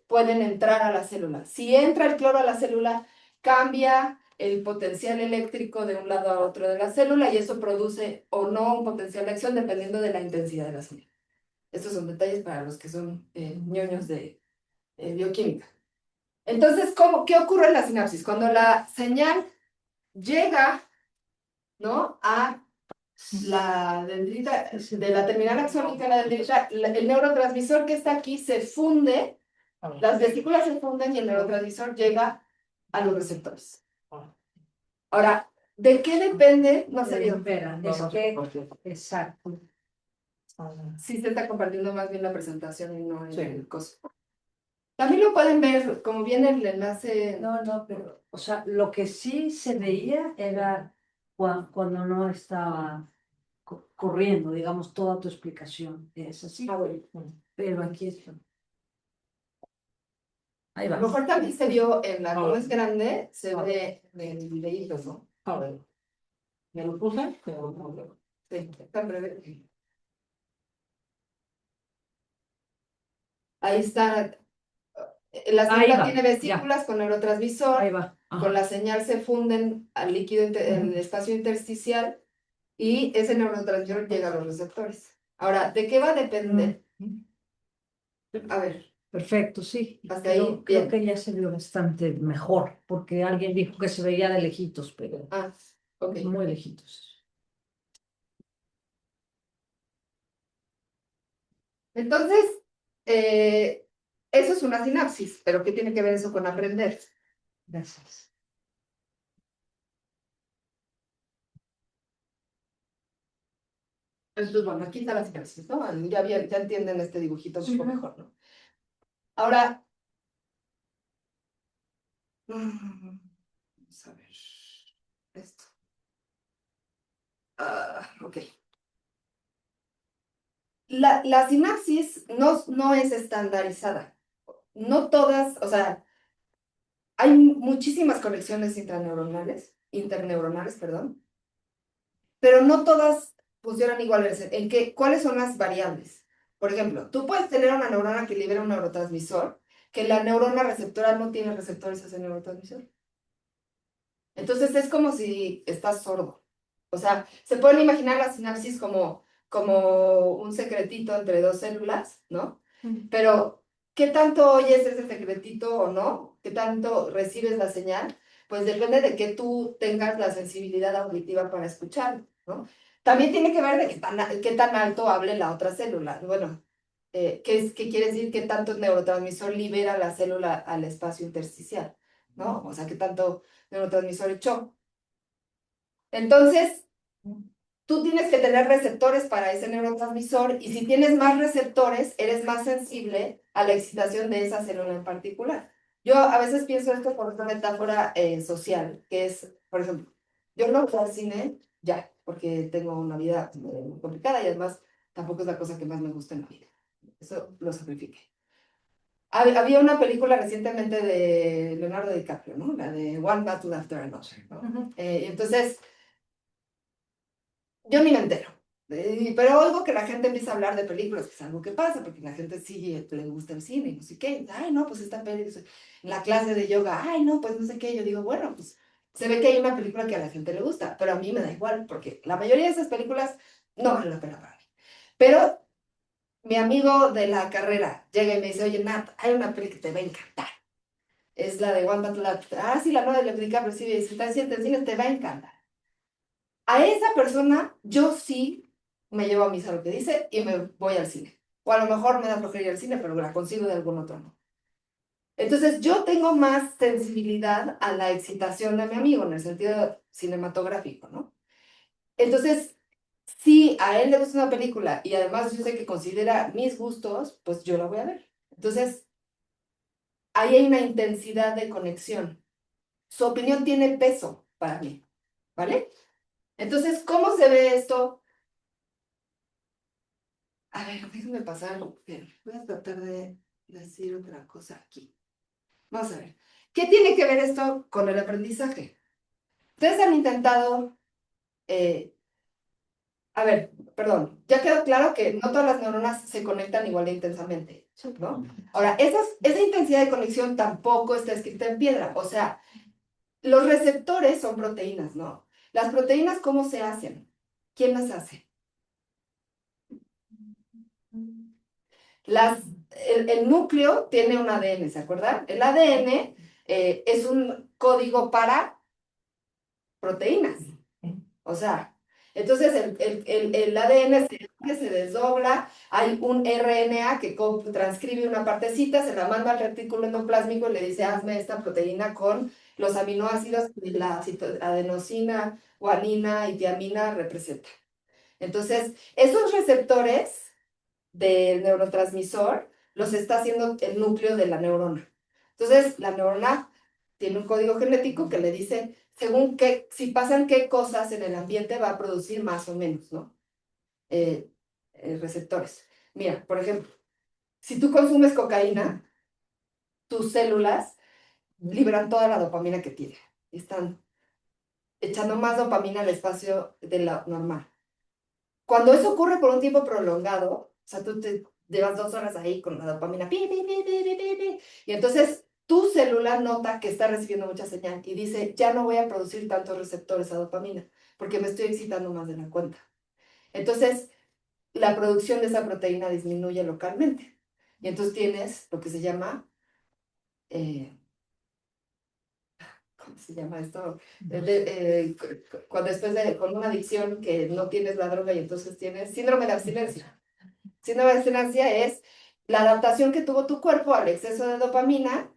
pueden entrar a la célula. Si entra el cloro a la célula, cambia el potencial eléctrico de un lado a otro de la célula y eso produce o no un potencial de acción dependiendo de la intensidad de la señal. Estos son detalles para los que son ñoños de bioquímica. Entonces, ¿qué ocurre en la sinapsis? Cuando la señal llega, ¿no?, a la dendrita, de la terminal axónica a la dendrita, el neurotransmisor que está aquí se funde, las vesículas se funden y el neurotransmisor llega a los receptores. Ahora, ¿de qué depende? No sé, Espera, es que... Exacto. sí se está compartiendo más bien la presentación y no el Sí. coso. También lo pueden ver, como viene el enlace. No, pero, o sea, lo que sí se veía era cuando no estaba corriendo, digamos, toda tu explicación. Es así. Bueno. Pero aquí está. Ahí A va. lo mejor también se vio en la, como es grande, se ve en el videíto, ¿no? A ver. ¿Me lo puse? Sí, está en breve. Ahí está. La Ahí célula va, tiene vesículas con neurotransmisor. Ahí va. Ajá. Con la señal se funden al líquido en el espacio intersticial y ese neurotransmisor llega a los receptores. Ahora, ¿de qué va a depender? A ver, Perfecto, sí. hasta ahí, Creo bien. que ya se vio bastante mejor, porque alguien dijo que se veía de lejitos, pero Ok. muy lejitos. Entonces, eso es una sinapsis, pero ¿qué tiene que ver eso con aprender? Gracias. Entonces, bueno, aquí está la sinapsis, ¿no? Ya entienden este dibujito un poco mejor, ¿no? Ahora, vamos a ver esto. Ok. La sinapsis no es estandarizada. No todas, o sea, hay muchísimas conexiones interneuronales, perdón, pero no todas funcionan igual. ¿Cuáles son las variables? Por ejemplo, tú puedes tener una neurona que libera un neurotransmisor, que la neurona receptora no tiene receptores a ese neurotransmisor. Entonces es como si estás sordo. O sea, se pueden imaginar la sinapsis como un secretito entre dos células, ¿no? Pero, ¿qué tanto oyes ese secretito o no? ¿Qué tanto recibes la señal? Pues depende de que tú tengas la sensibilidad auditiva para escuchar, ¿no? También tiene que ver de qué tan alto hable la otra célula. Bueno, ¿qué quiere decir? ¿Qué tanto neurotransmisor libera la célula al espacio intersticial? ¿No? O sea, ¿qué tanto neurotransmisor echó? Entonces, tú tienes que tener receptores para ese neurotransmisor y si tienes más receptores, eres más sensible a la excitación de esa célula en particular. Yo a veces pienso esto por una metáfora social, que es, por ejemplo, yo no voy al cine ya, porque tengo una vida muy complicada y además tampoco es la cosa que más me gusta en la vida. Eso lo sacrifiqué. Había una película recientemente de Leonardo DiCaprio, ¿no? La de One Battle After Another, ¿no? Entonces, yo ni me entero. Pero oigo que la gente empieza a hablar de películas, que es algo que pasa, porque la gente sí le gusta el cine y no sé qué. Ay, no, pues esta película, en la clase de yoga, ay, no, pues no sé qué. Yo digo, bueno, pues se ve que hay una película que a la gente le gusta, pero a mí me da igual, porque la mayoría de esas películas no valen la pena para mí. Pero mi amigo de la carrera llega y me dice, oye, Nat, hay una película que te va a encantar. Es la de One Battle After. Ah, sí, la nueva de Leonardo DiCaprio, sí, si estás en cine, te va a encantar. A esa persona, yo sí me llevo a misa lo que dice y me voy al cine. O a lo mejor me da flojera ir al cine, pero la consigo de algún otro no. Entonces, yo tengo más sensibilidad a la excitación de mi amigo en el sentido cinematográfico, ¿no? Entonces, si a él le gusta una película y además yo sé que considera mis gustos, pues yo la voy a ver. Entonces, ahí hay una intensidad de conexión. Su opinión tiene peso para mí, ¿vale? Entonces, ¿cómo se ve esto? A ver, déjenme pasar. Bien, voy a tratar de decir otra cosa aquí. Vamos a ver. ¿Qué tiene que ver esto con el aprendizaje? Ustedes han intentado, a ver, perdón, ya quedó claro que no todas las neuronas se conectan igual de intensamente, ¿no? Ahora, esa intensidad de conexión tampoco está escrita en piedra. O sea, los receptores son proteínas, ¿no? Las proteínas, ¿cómo se hacen? ¿Quién las hace? El núcleo tiene un ADN, ¿se acuerdan? El ADN es un código para proteínas. O sea, entonces el ADN se desdobla, hay un RNA que transcribe una partecita, se la manda al retículo endoplásmico y le dice, hazme esta proteína con los aminoácidos que la adenosina, guanina y tiamina representan. Entonces, esos receptores del neurotransmisor los está haciendo el núcleo de la neurona. Entonces, la neurona tiene un código genético que le dice, según qué, si pasan qué cosas en el ambiente, va a producir más o menos, ¿no? Receptores. Mira, por ejemplo, si tú consumes cocaína, tus células liberan toda la dopamina que tienen. Están echando más dopamina al espacio de la normal. Cuando eso ocurre por un tiempo prolongado, o sea, tú te llevas 2 horas ahí con la dopamina, pi, pi, pi, pi, pi, pi, pi, y entonces tu célula nota que está recibiendo mucha señal y dice, ya no voy a producir tantos receptores a dopamina, porque me estoy excitando más de la cuenta. Entonces, la producción de esa proteína disminuye localmente. Y entonces tienes lo que se llama, ¿cómo se llama esto? Cuando después con una adicción que no tienes la droga y entonces tienes síndrome de abstinencia. Síndrome de abstinencia es la adaptación que tuvo tu cuerpo al exceso de dopamina,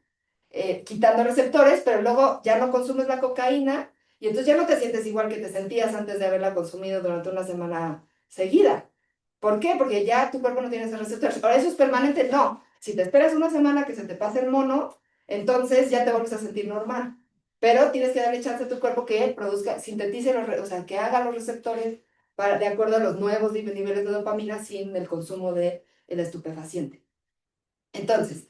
quitando receptores, pero luego ya no consumes la cocaína y entonces ya no te sientes igual que te sentías antes de haberla consumido durante una semana seguida. ¿Por qué? Porque ya tu cuerpo no tiene esos receptores. Ahora, ¿eso es permanente? No. Si te esperas una semana que se te pase el mono, entonces ya te vuelves a sentir normal. Pero tienes que darle chance a tu cuerpo que produzca, sintetice o sea, que haga los receptores de acuerdo a los nuevos niveles de dopamina sin el consumo de el estupefaciente. Entonces,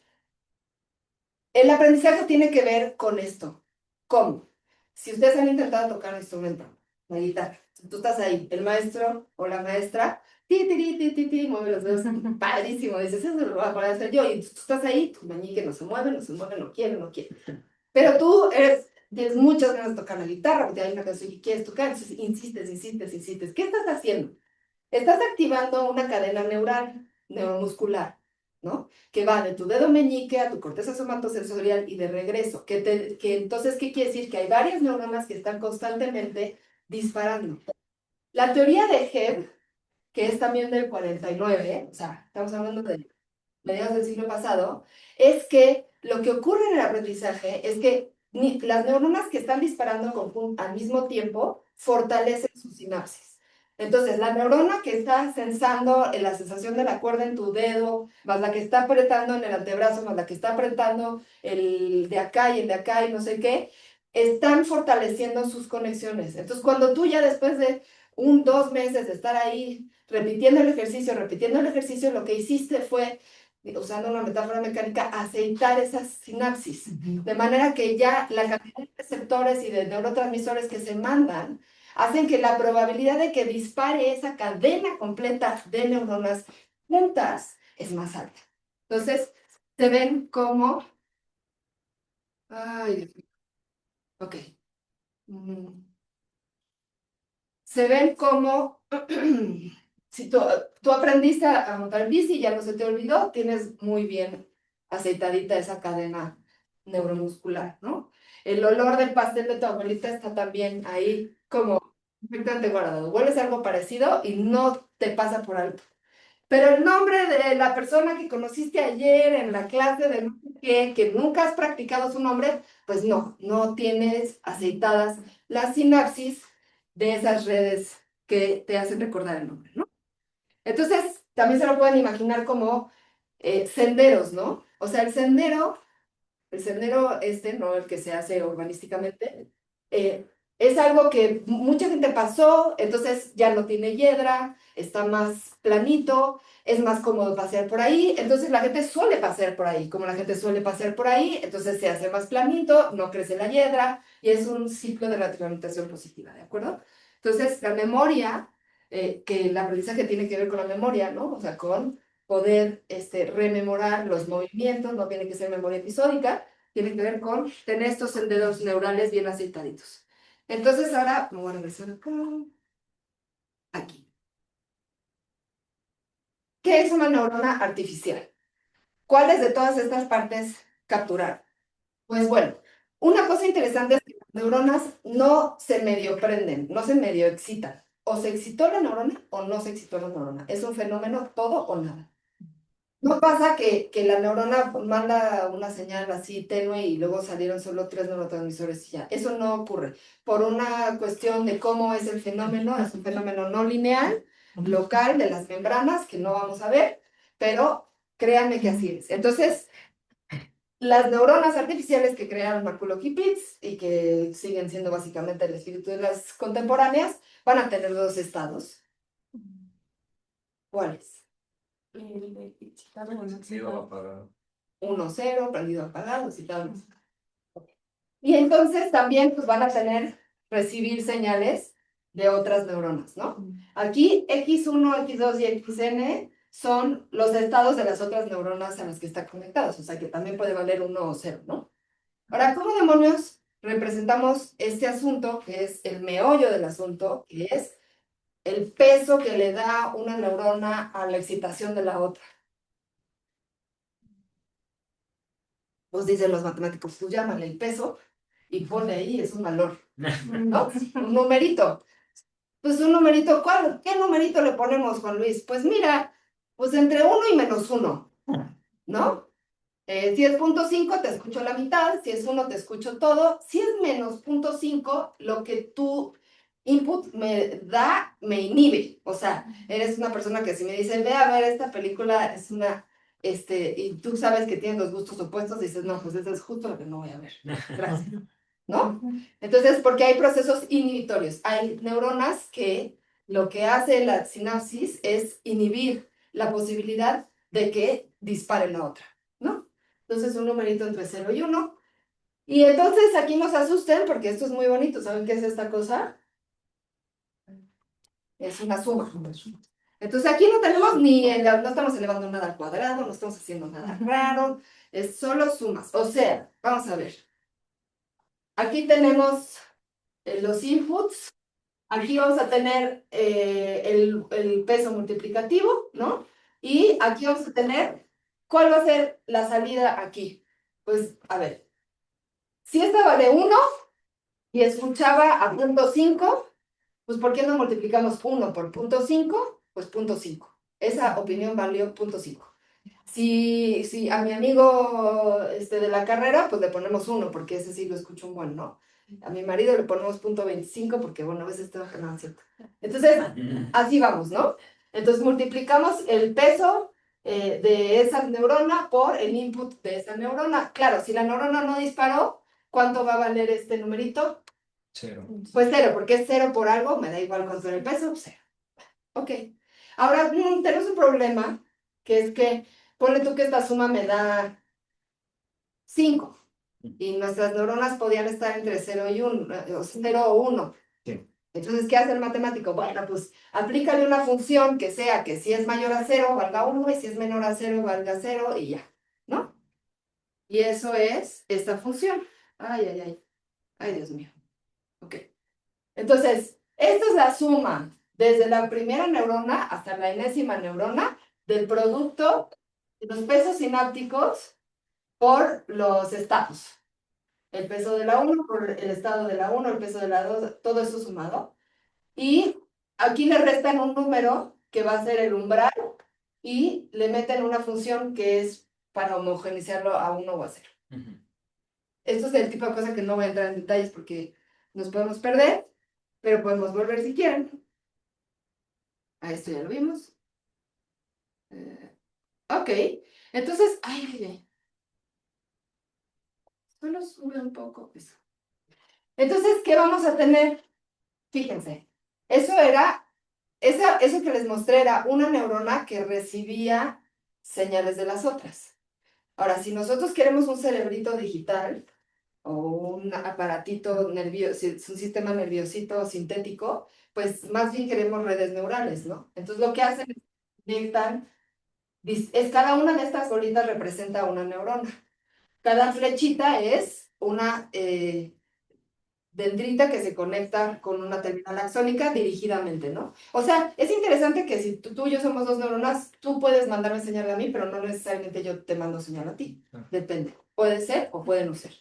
el aprendizaje tiene que ver con esto. ¿Cómo? Si ustedes han intentado tocar un instrumento, la guitarra, tú estás ahí, el maestro o la maestra, ti, ti, ti, ti, ti, mueve los dedos, padrísimo, dices, eso lo voy a poder hacer yo, y tú estás ahí, tu meñique no se mueve, no se mueve, no quiere, no quiere. Pero tú tienes muchas ganas de tocar la guitarra, porque hay una canción que quieres tocar, entonces insistes, insistes, insistes. ¿Qué estás haciendo? Estás activando una cadena neural, neuromuscular, ¿no? Que va de tu dedo meñique a tu corteza somatosensorial y de regreso. Entonces, ¿qué quiere decir? Que hay varias neuronas que están constantemente disparando. La teoría de Hebb, que es también del 49, o sea, estamos hablando de mediados del siglo pasado, es que lo que ocurre en el aprendizaje es que las neuronas que están disparando al mismo tiempo fortalecen sus sinapsis. Entonces, la neurona que está sensando la sensación de la cuerda en tu dedo, más la que está apretando en el antebrazo, más la que está apretando el de acá y el de acá y no sé qué, están fortaleciendo sus conexiones. Entonces, cuando tú ya después de 2 meses de estar ahí repitiendo el ejercicio, lo que hiciste fue, usando una metáfora mecánica, aceitar esas sinapsis. De manera que ya la cantidad de receptores y de neurotransmisores que se mandan hacen que la probabilidad de que dispare esa cadena completa de neuronas juntas es más alta. Entonces, se ven como... Ay, ok. Mm. Se ven como... Si tú aprendiste a montar en bici y ya no se te olvidó, tienes muy bien aceitadita esa cadena neuromuscular, ¿no? El olor del pastel de tu abuelita está también ahí como perfectamente guardado. Hueles algo parecido y no te pasa por alto. Pero el nombre de la persona que conociste ayer en la clase de no sé qué, que nunca has practicado su nombre, pues no tienes aceitadas las sinapsis de esas redes que te hacen recordar el nombre, ¿no? Entonces, también se lo pueden imaginar como senderos, ¿no? O sea, el sendero este, no el que se hace urbanísticamente, es algo que mucha gente pasó, entonces ya no tiene hiedra, está más planito, es más cómodo pasear por ahí, entonces la gente suele pasear por ahí. Como la gente suele pasear por ahí, entonces se hace más planito, no crece la hiedra y es un ciclo de retroalimentación positiva, ¿de acuerdo? Entonces, la memoria, que el aprendizaje tiene que ver con la memoria, ¿no? O sea, con poder rememorar los movimientos, no tiene que ser memoria episódica, tiene que ver con tener estos senderos neurales bien aceitaditos. Entonces ahora me voy a regresar acá, aquí. ¿Qué es una neurona artificial? ¿Cuáles de todas estas partes capturar? Pues bueno, una cosa interesante es que las neuronas no se medio prenden, no se medio excitan. O se excitó la neurona o no se excitó la neurona. Es un fenómeno todo o nada. No pasa que la neurona manda una señal así tenue y luego salieron solo 3 neurotransmisores y ya. Eso no ocurre. Por una cuestión de cómo es el fenómeno, es un fenómeno no lineal, local, de las membranas, que no vamos a ver, pero créanme que así es. Entonces, las neuronas artificiales que crearon McCulloch y Pitts y que siguen siendo básicamente el espíritu de las contemporáneas, van a tener dos estados. ¿Cuáles? Prendido, apagado. 1, 0, prendido, apagado, excitado. Y entonces también pues, van a recibir señales de otras neuronas, ¿no? Aquí X1, X2 y XN son los estados de las otras neuronas a las que están conectados, o sea que también puede valer 1 o 0, ¿no? Ahora, ¿cómo demonios representamos este asunto, que es el meollo del asunto, que es el peso que le da una neurona a la excitación de la otra? Pues dicen los matemáticos, tú llámale el peso y ponle ahí, es un valor, ¿no? Un numerito. Pues un numerito, ¿qué numerito le ponemos, Juan Luis? Pues mira, pues entre 1 y -1, ¿no? Si es 0.5, te escucho la mitad, si es 1, te escucho todo. Si es menos 0.5, lo que tu input me da, me inhibe. O sea, eres una persona que si me dice, ve a ver esta película, es una, y tú sabes que tienen los gustos opuestos, dices, no, pues eso es justo lo que no voy a ver. Gracias. ¿No? Entonces, porque hay procesos inhibitorios. Hay neuronas que lo que hace la sinapsis es inhibir la posibilidad de que dispare la otra, ¿no? Entonces, un numerito entre 0 y 1. Y entonces aquí no se asusten porque esto es muy bonito. ¿Saben qué es esta cosa? Es una suma. Entonces aquí no tenemos no estamos elevando nada al cuadrado, no estamos haciendo nada raro, es solo sumas. O sea, vamos a ver. Aquí tenemos los inputs. Aquí vamos a tener el peso multiplicativo, ¿no? Y aquí vamos a tener, ¿cuál va a ser la salida aquí? Pues, a ver, si esta vale 1 y escuchaba a 0.5, pues ¿por qué no multiplicamos 1 por 0.5? Pues 0.5. Esa opinión valió 0.5. Si a mi amigo de la carrera, pues le ponemos 1, porque ese sí lo escucho un buen, ¿no? A mi marido le ponemos 0.25 porque, bueno, a veces está no, es cierto. Entonces, así vamos, ¿no? Entonces multiplicamos el peso de esa neurona por el input de esa neurona. Claro, si la neurona no disparó, ¿cuánto va a valer este numerito? 0. Pues 0, porque es 0 por algo, me da igual cuánto era el peso, 0. Ok. Ahora tenemos un problema, que es que, ponle tú que esta suma me da 5, y nuestras neuronas podían estar entre 0 y 1, o 0 o 1. Sí. Entonces, ¿qué hace el matemático? Bueno, pues aplícale una función que sea que si es mayor a 0 valga 1 y si es menor a 0 valga 0 y ya, ¿no? Y eso es esta función. Ay, ay, ay. Ay, Dios mío. Ok. Entonces, esta es la suma desde la primera neurona hasta la enésima neurona del producto de los pesos sinápticos por los estados. El peso de la 1 por el estado de la 1, el peso de la 2, todo eso sumado. Y aquí le restan un número que va a ser el umbral y le meten una función que es para homogeneizarlo a 1 o a 0. Esto es el tipo de cosa que no voy a entrar en detalles porque nos podemos perder, pero podemos volver si quieren. A esto ya lo vimos. Ok, entonces, ay, solo sube un poco eso. Entonces, ¿qué vamos a tener? Fíjense, eso que les mostré era una neurona que recibía señales de las otras. Ahora, si nosotros queremos un cerebrito digital o un aparatito nervioso, un sistema nerviosito sintético, pues más bien queremos redes neurales, ¿no? Entonces lo que hacen es conectan, cada una de estas bolitas representa una neurona. Cada flechita es una dendrita que se conecta con una terminal axónica dirigidamente, ¿no? O sea, es interesante que si tú y yo somos dos neuronas, tú puedes mandarme señal a mí, pero no necesariamente yo te mando señal a ti. Depende. Puede ser o puede no ser.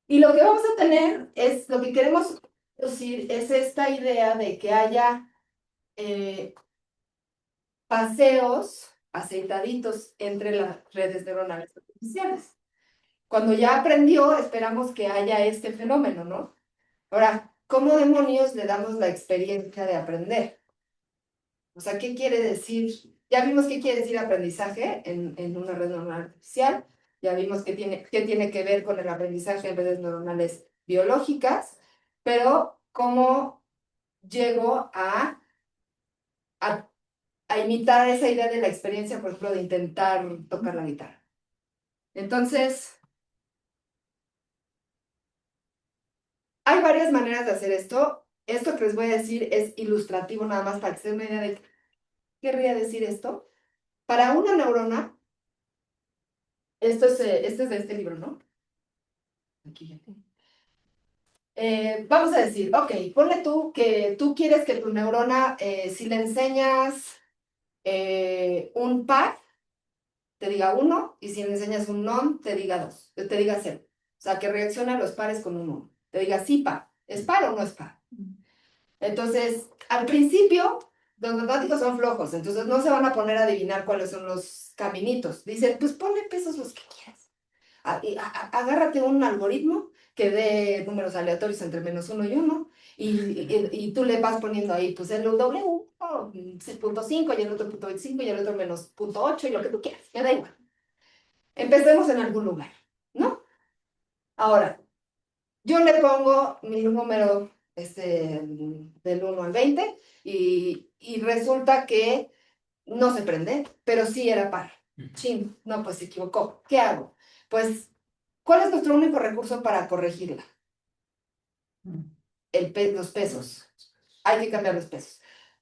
Y lo que vamos a tener es, lo que queremos decir es esta idea de que haya paseos aceitaditos entre las redes neuronales artificiales. Cuando ya aprendió, esperamos que haya este fenómeno, ¿no? Ahora, ¿cómo demonios le damos la experiencia de aprender? O sea, ¿qué quiere decir? Ya vimos qué quiere decir aprendizaje en una red neuronal artificial. Ya vimos qué tiene que ver con el aprendizaje en redes neuronales biológicas. Pero, ¿cómo llego a, a imitar esa idea de la experiencia, por ejemplo, de intentar tocar la guitarra? Entonces, hay varias maneras de hacer esto. Esto que les voy a decir es ilustrativo nada más para que se den una idea de qué querría decir esto. Para una neurona, este es de este libro, ¿no? Aquí ya. Vamos a decir, ok, ponle tú que tú quieres que tu neurona, si le enseñas un par, te diga 1, y si le enseñas un non, te diga 2, te diga 0. O sea, que reacciona a los pares con un 1. Te diga sí par, ¿es par o no es par? Entonces, al principio, los matemáticos son flojos, entonces no se van a poner a adivinar cuáles son los caminitos. Dicen, pues ponle pesos los que quieras. Agárrate un algoritmo que dé números aleatorios entre -1 y 1, y tú le vas poniendo ahí, pues el W, 0.5 y el otro 0.25 y el otro -0.8 y lo que tú quieras, me da igual. Empecemos en algún lugar, ¿no? Ahora, yo le pongo mi número del 1 al 20 y resulta que no se prende, pero sí era par. Chin, no, pues se equivocó. ¿Qué hago? Pues, ¿cuál es nuestro único recurso para corregirla? Los pesos. Hay que cambiar los pesos.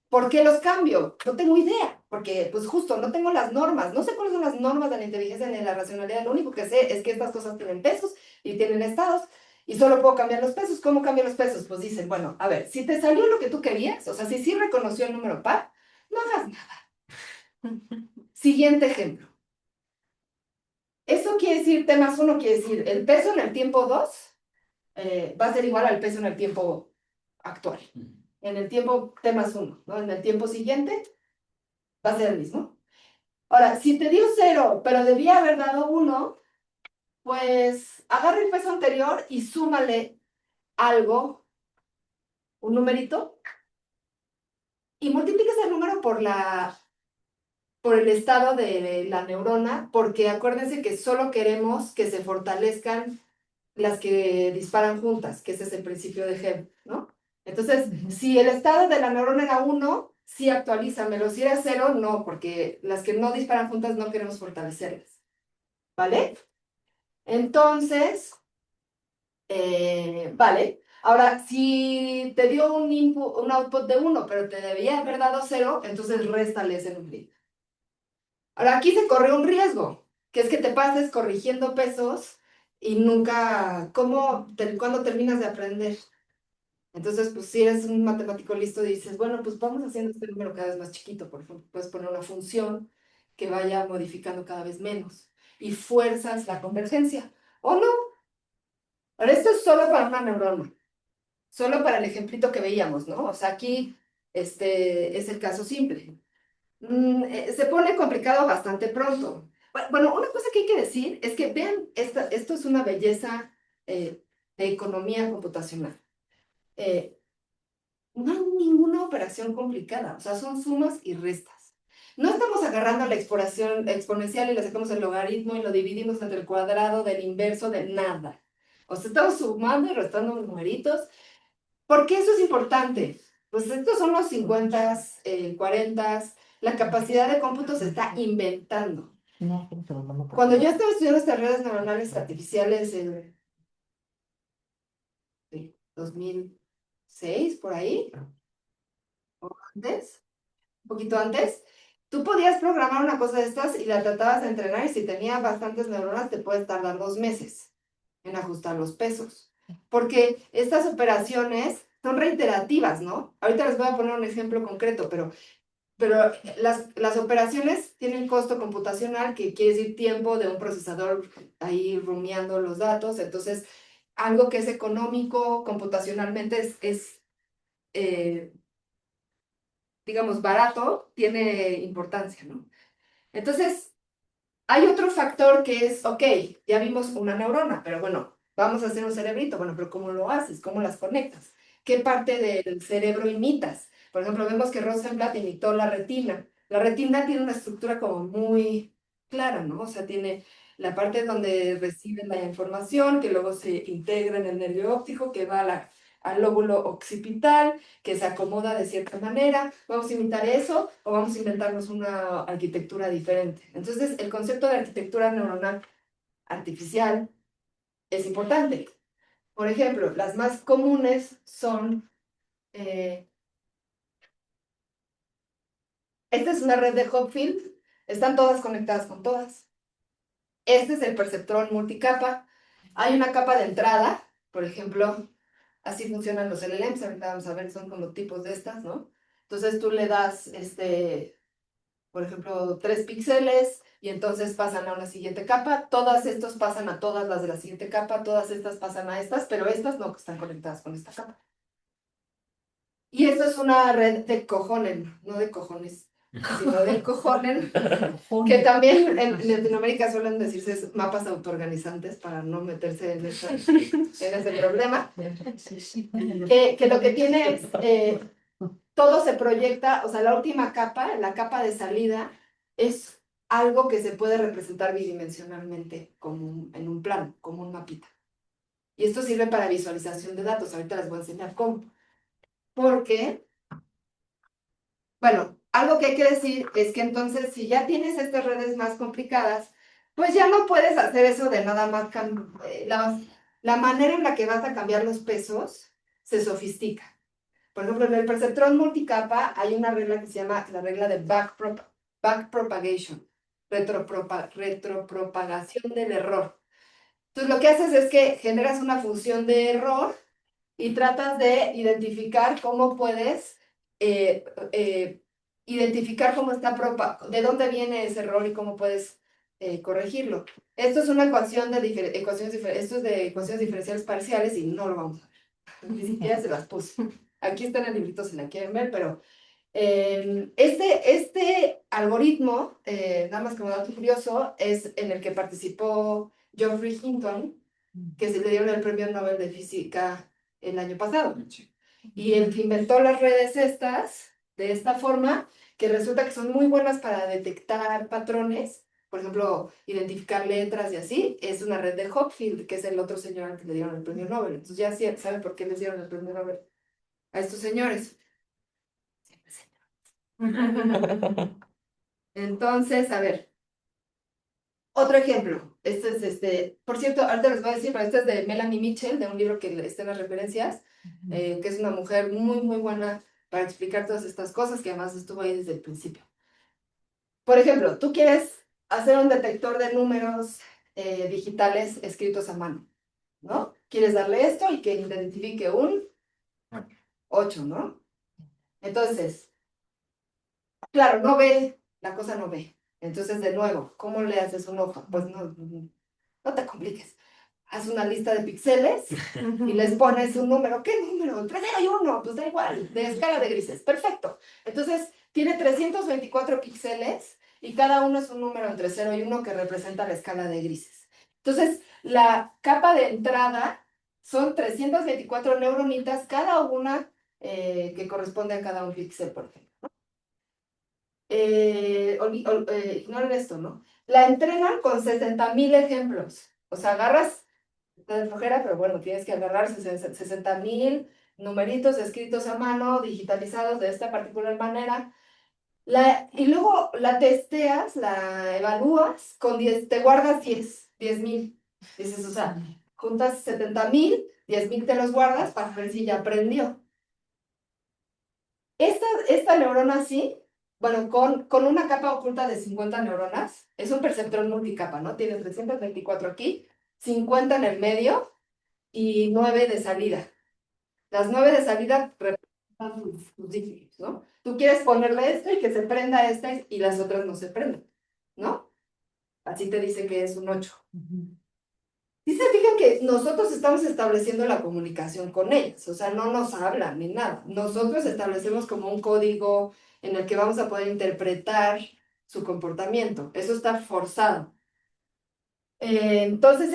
¿Por qué los cambio? No tengo idea, porque pues justo no tengo las normas, no sé cuáles son las normas de la inteligencia ni de la racionalidad, lo único que sé es que estas cosas tienen pesos y tienen estados y solo puedo cambiar los pesos. ¿Cómo cambio los pesos? Pues dicen, bueno, a ver, si te salió lo que tú querías, o sea, si sí reconoció el número par, no hagas nada. Siguiente ejemplo. Eso quiere decir, T más 1 quiere decir, el peso en el tiempo 2 va a ser igual al peso en el tiempo actual. En el tiempo T más 1, ¿no? En el tiempo siguiente va a ser el mismo. Ahora, si te dio 0, pero debía haber dado 1, pues agarra el peso anterior y súmale algo, un numerito, y multiplicas el número por el estado de la neurona, porque acuérdense que solo queremos que se fortalezcan las que disparan juntas, que ese es el principio de Hebb, ¿no? Entonces, si el estado de la neurona era 1, sí actualízamelo. Si era 0, no, porque las que no disparan juntas no queremos fortalecerlas. ¿Vale? Entonces, vale. Ahora, si te dio un input, un output de 1, pero te debía haber dado 0, entonces réstale ese numerito. Ahora, aquí se corre un riesgo, que es que te pases corrigiendo pesos y nunca, ¿cuándo terminas de aprender? Entonces, pues si eres un matemático listo, dices, bueno, pues vamos haciendo este número cada vez más chiquito. Por ejemplo, puedes poner una función que vaya modificando cada vez menos y fuerzas la convergencia. ¿O no? Ahora, esto es solo para una neurona, solo para el ejemplito que veíamos, ¿no? O sea, aquí es el caso simple. Se pone complicado bastante pronto. Bueno, una cosa que hay que decir es que vean, esto es una belleza de economía computacional. No hay ninguna operación complicada, o sea, son sumas y restas. No estamos agarrando la exploración exponencial y le sacamos el logaritmo y lo dividimos entre el cuadrado del inverso de nada. O sea, estamos sumando y restando numeritos. ¿Por qué eso es importante? Pues estos son los 50, 40, la capacidad de cómputo se está inventando. Cuando yo estaba estudiando estas redes neuronales artificiales en 2006, por ahí, o antes, un poquito antes, tú podías programar una cosa de estas y la tratabas de entrenar y si tenía bastantes neuronas te puedes tardar 2 meses en ajustar los pesos. Porque estas operaciones son reiterativas, ¿no? Ahorita les voy a poner un ejemplo concreto, pero las operaciones tienen costo computacional, que quiere decir tiempo de un procesador ahí rumiando los datos. Entonces, algo que es económico computacionalmente digamos, barato, tiene importancia, ¿no? Entonces, hay otro factor que es, ok, ya vimos una neurona, pero bueno, vamos a hacer un cerebrito. Bueno, pero ¿cómo lo haces? ¿Cómo las conectas? ¿Qué parte del cerebro imitas? Por ejemplo, vemos que Rosenblatt imitó la retina. La retina tiene una estructura como muy clara, ¿no? O sea, tiene la parte donde recibe la información, que luego se integra en el nervio óptico, que va al lóbulo occipital, que se acomoda de cierta manera. ¿Vamos a imitar eso o vamos a inventarnos una arquitectura diferente? Entonces, el concepto de arquitectura neuronal artificial es importante. Por ejemplo, las más comunes son, esta es una red de Hopfield, están todas conectadas con todas. Este es el perceptrón multicapa. Hay una capa de entrada, por ejemplo, así funcionan los LLMs, ahorita vamos a ver, son como tipos de estas, ¿no? Entonces tú le das, por ejemplo, 3 píxeles y entonces pasan a una siguiente capa. Todas estos pasan a todas las de la siguiente capa, todas estas pasan a estas, pero estas no están conectadas con esta capa. Y esto es una red de cojonen, no de cojones, sino de cojonen, que también en Latinoamérica suelen decirse mapas autoorganizantes para no meterse en ese problema. Que lo que tiene es, todo se proyecta, o sea, la última capa, la capa de salida, es algo que se puede representar bidimensionalmente en un plano, como un mapita. Y esto sirve para visualización de datos. Ahorita les voy a enseñar cómo. Porque, bueno, algo que hay que decir es que entonces si ya tienes estas redes más complicadas, pues ya no puedes hacer eso de nada más la manera en la que vas a cambiar los pesos se sofistica. Por ejemplo, en el perceptrón multicapa hay una regla que se llama la regla de backpropagation, retropropagación del error. Entonces, lo que haces es que generas una función de error y tratas de identificar cómo puedes identificar cómo está de dónde viene ese error y cómo puedes corregirlo. Esto es una ecuación de esto es de ecuaciones diferenciales parciales y no lo vamos a ver. Ni siquiera se las puse. Aquí está en el librito si la quieren ver, pero este algoritmo, nada más como dato curioso, es en el que participó Geoffrey Hinton, que se le dieron el premio Nobel de Física el año pasado. Y el que inventó las redes estas, de esta forma, que resulta que son muy buenas para detectar patrones, por ejemplo, identificar letras y así, es una red de Hopfield, que es el otro señor al que le dieron el premio Nobel. Entonces ya saben por qué les dieron el premio Nobel a estos señores. Entonces, a ver, otro ejemplo. Por cierto, ahorita les voy a decir, pero este es de Melanie Mitchell, de un libro que está en las referencias, que es una mujer muy, muy buena para explicar todas estas cosas, que además estuvo ahí desde el principio. Por ejemplo, tú quieres hacer un detector de números digitales escritos a mano, ¿no? Quieres darle esto y que identifique un 8, ¿no? Entonces, claro, no ve, la cosa no ve. Entonces, de nuevo, ¿cómo le haces un ojo? Pues no te compliques. Haz una lista de píxeles y les pones un número. ¿Qué número? Entre 0 y 1, pues da igual, de escala de grises. Perfecto. Entonces, tiene 324 píxeles y cada uno es un número entre 0 y 1 que representa la escala de grises. Entonces, la capa de entrada son 324 neuronitas, cada una que corresponde a cada un píxel, por ejemplo. Ignoren esto, ¿no? La entrenan con 60,000 ejemplos. O sea, agarras, está de flojera, pero bueno, tienes que agarrar 60,000 numeritos escritos a mano, digitalizados de esta particular manera. Y luego la testeas, la evalúas con 10, te guardas 10,000. Dices, o sea, juntas 70,000, 10,000 te los guardas para ver si ya aprendió. Esta neurona sí, bueno, con una capa oculta de 50 neuronas, es un perceptrón multicapa, ¿no? Tiene 324 aquí, 50 en el medio y 9 de salida. Las 9 de salida representan tus dígitos, ¿no? Tú quieres ponerle esto y que se prenda esta y las otras no se prenden, ¿no? Así te dice que es un 8. Sí se fijan que nosotros estamos estableciendo la comunicación con ellas, o sea, no nos hablan ni nada. Nosotros establecemos como un código en el que vamos a poder interpretar su comportamiento. Eso está forzado. Entonces,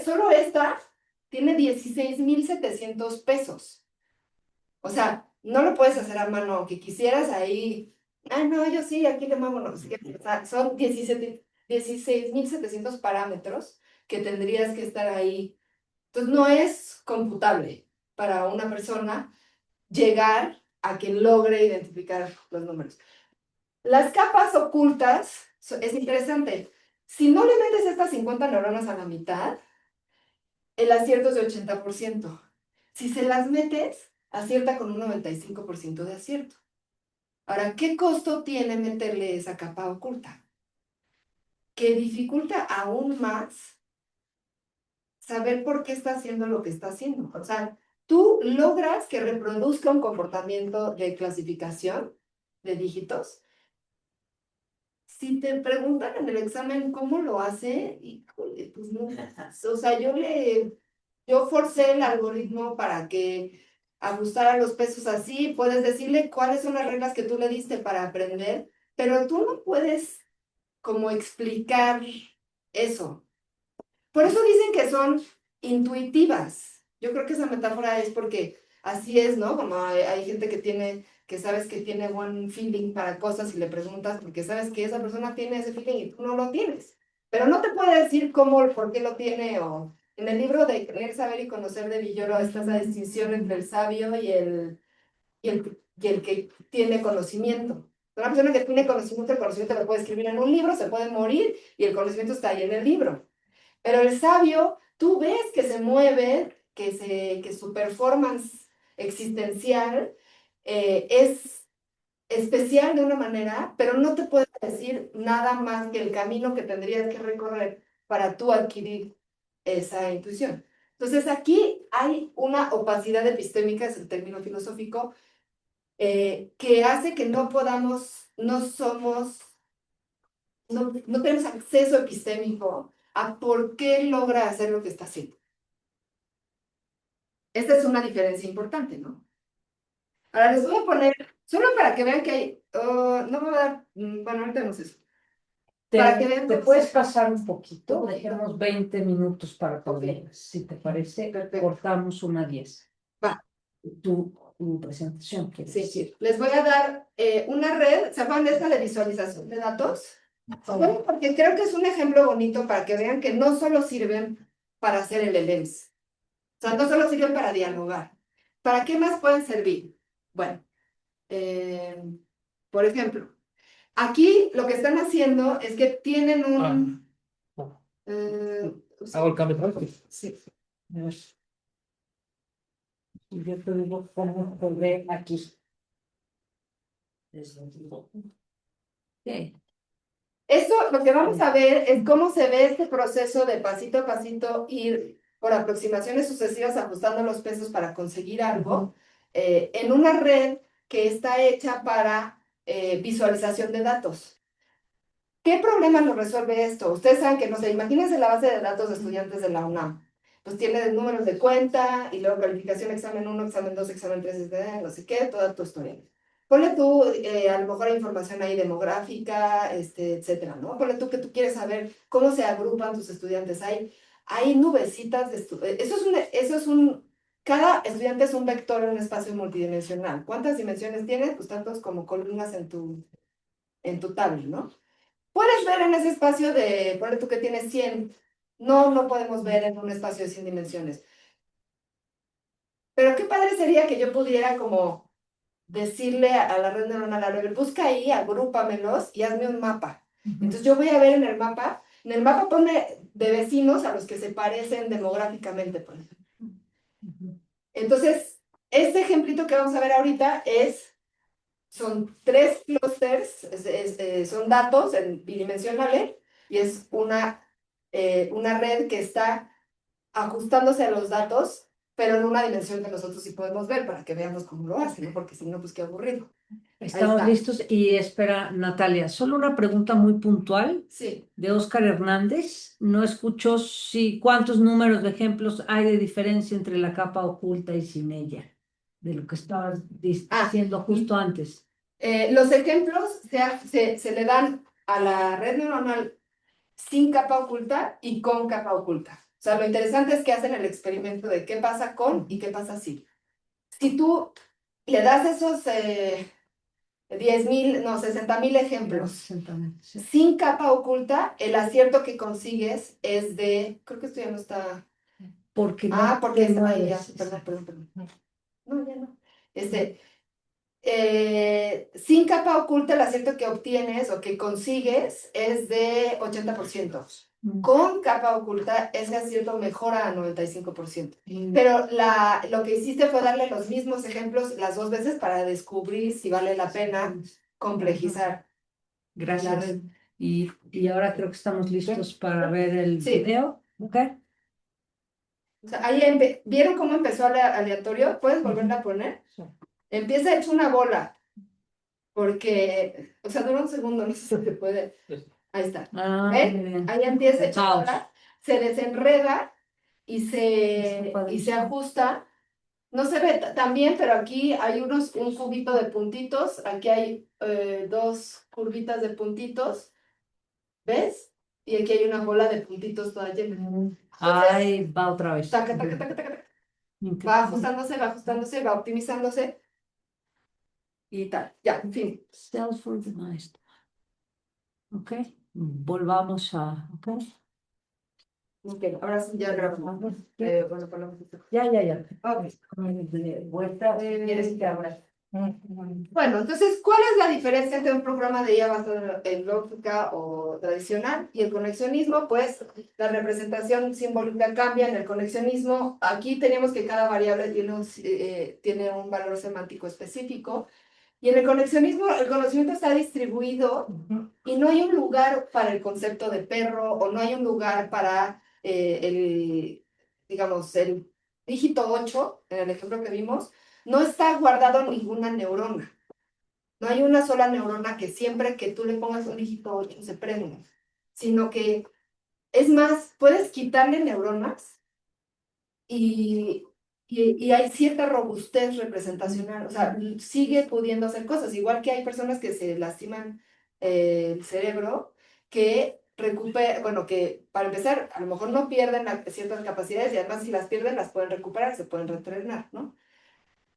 solo esta tiene 16,700 pesos. O sea, no lo puedes hacer a mano, aunque quisieras ahí. Ah, no, yo sí, aquí le muevo, no sé qué. O sea, son 16,700 parámetros que tendrías que estar ahí. Entonces, no es computable para una persona llegar a que logre identificar los números. Las capas ocultas, es interesante. Si no le metes estas 50 neuronas a la mitad, el acierto es de 80%. Si se las metes, acierta con un 95% de acierto. Ahora, ¿qué costo tiene meterle esa capa oculta? Que dificulta aún más saber por qué está haciendo lo que está haciendo. O sea, tú logras que reproduzca un comportamiento de clasificación de dígitos. Si te preguntan en el examen cómo lo hace, híjole, pues no. O sea, yo forcé el algoritmo para que ajustara los pesos así. Puedes decirle cuáles son las reglas que tú le diste para aprender, pero tú no puedes como explicar eso. Por eso dicen que son intuitivas. Yo creo que esa metáfora es porque así es, ¿no? Como hay gente que sabes que tiene buen feeling para cosas y le preguntas porque sabes que esa persona tiene ese feeling y tú no lo tienes. Pero no te puede decir cómo, por qué lo tiene o... En el libro de Creer, Saber y Conocer de Villoro está esa distinción entre el sabio y el que tiene conocimiento. Una persona que tiene conocimiento, el conocimiento lo puede escribir en un libro, se puede morir y el conocimiento está ahí en el libro. Pero el sabio, tú ves que se mueve, que su performance existencial es especial de una manera, pero no te puede decir nada más que el camino que tendrías que recorrer para tú adquirir esa intuición. Entonces aquí hay una opacidad epistémica, es el término filosófico, que hace que no podamos, no tenemos acceso epistémico a por qué logra hacer lo que está haciendo. Esta es una diferencia importante, ¿no? Ahora les voy a poner, solo para que vean que hay, no me va a dar, bueno, ahorita vemos eso. Para que vean ¿Te cómo puedes se- pasar un poquito? Un poquito. Dejemos 20 minutos para Ok. todos. Si te parece, Perfecto. cortamos una 10. Va. Tu presentación, quiero Sí, decir. les voy a dar una red, ¿se acuerdan de esta de visualización de datos? Bueno, porque creo que es un ejemplo bonito para que vean que no solo sirven para hacer LLMs, o sea, no solo sirven para dialogar. ¿Para qué más pueden servir? Bueno, por ejemplo, aquí lo que están haciendo es que tienen un... Hago el cambio. sí. A ver. Y yo te digo cómo volver aquí. Ok. Esto, lo que vamos a ver es cómo se ve este proceso de pasito a pasito, ir por aproximaciones sucesivas ajustando los pesos para conseguir algo, en una red que está hecha para visualización de datos. ¿Qué problema nos resuelve esto? Ustedes saben que, no sé, imagínense la base de datos de estudiantes de la UNAM. Pues tiene números de cuenta y luego calificación, examen 1, examen 2, examen 3, no sé qué, toda tu historia. Ponle tú, a lo mejor hay información ahí demográfica, etcétera, ¿no? Ponle tú que tú quieres saber cómo se agrupan tus estudiantes. Hay nubecitas de estudiantes. Cada estudiante es un vector en un espacio multidimensional. ¿Cuántas dimensiones tiene? Pues tantos como columnas en tu tablet, ¿no? Puedes ver en ese espacio de, ponle tú que tienes 100. No podemos ver en un espacio de 100 dimensiones. Pero qué padre sería que yo pudiera como decirle a la red neuronal, a ver, busca ahí, agrúpamelos y hazme un mapa. Entonces yo voy a ver en el mapa pone de vecinos a los que se parecen demográficamente, por ejemplo. Entonces, este ejemplito que vamos a ver ahorita son 3 clusters, son datos bidimensionales, y es una red que está ajustándose a los datos, pero en una dimensión que nosotros sí podemos ver para que veamos cómo lo hacen, ¿no? Porque si no, pues qué aburrido. Estamos está. listos y espera, Natalia, solo una pregunta muy puntual Sí. de Óscar Hernández. No escuchó si cuántos números de ejemplos hay de diferencia entre la capa oculta y sin ella, de lo que estabas diciendo justo antes. Los ejemplos se le dan a la red neuronal sin capa oculta y con capa oculta. O sea, lo interesante es que hacen el experimento de qué pasa con y qué pasa sin. Si tú le das esos 10,000, no, 60,000 ejemplos Sí. sin capa oculta, el acierto que consigues es creo que esto ya no está. Porque no Porque te ahí ya, mueves. perdón. No, ya no. Sin capa oculta, el acierto que obtienes o que consigues es de 80%. Con capa oculta, ese acierto mejora a 95%. Pero lo que hiciste fue darle los mismos ejemplos las 2 veces para descubrir si vale la pena complejizar. Gracias. Y ahora creo que estamos listos para ver el video. ¿Ok? O sea, ahí ¿vieron cómo empezó aleatorio? ¿Puedes volverla a poner? Sí. Empieza hecho una bola. Porque, o sea, dura un segundo, no sé si se puede. Ahí está. ¿Ven? Ahí empieza hecho una bola, se desenreda y se ajusta. No se ve tan bien, pero aquí hay un cubito de puntitos. Aquí hay 2 curvitas de puntitos. ¿Ves? Y aquí hay una bola de puntitos toda llena. Ahí va otra vez. Taca, taca, taca, taca, taca. Va ajustándose, va optimizándose. Y tal. Ya, en fin. Self-organized. Ok. Volvamos a. Ok. Ok, ahora sí ya grabamos. Bueno, ponemos esto. Ya. Ok. De vuelta. ¿Quieres que abra? Bueno, entonces, ¿cuál es la diferencia entre un programa de IA basado en lógica o tradicional y el conexionismo? Pues la representación simbólica cambia en el conexionismo. Aquí tenemos que cada variable tiene un valor semántico específico. Y en el conexionismo el conocimiento está distribuido y no hay un lugar para el concepto de perro o no hay un lugar para digamos, el dígito 8, en el ejemplo que vimos, no está guardado ninguna neurona. No hay una sola neurona que siempre que tú le pongas un dígito 8 se prenda, sino que, es más, puedes quitarle neuronas y hay cierta robustez representacional, o sea, sigue pudiendo hacer cosas, igual que hay personas que se lastiman el cerebro, que que para empezar, a lo mejor no pierden ciertas capacidades y además si las pierden las pueden recuperar, se pueden reentrenar, ¿no?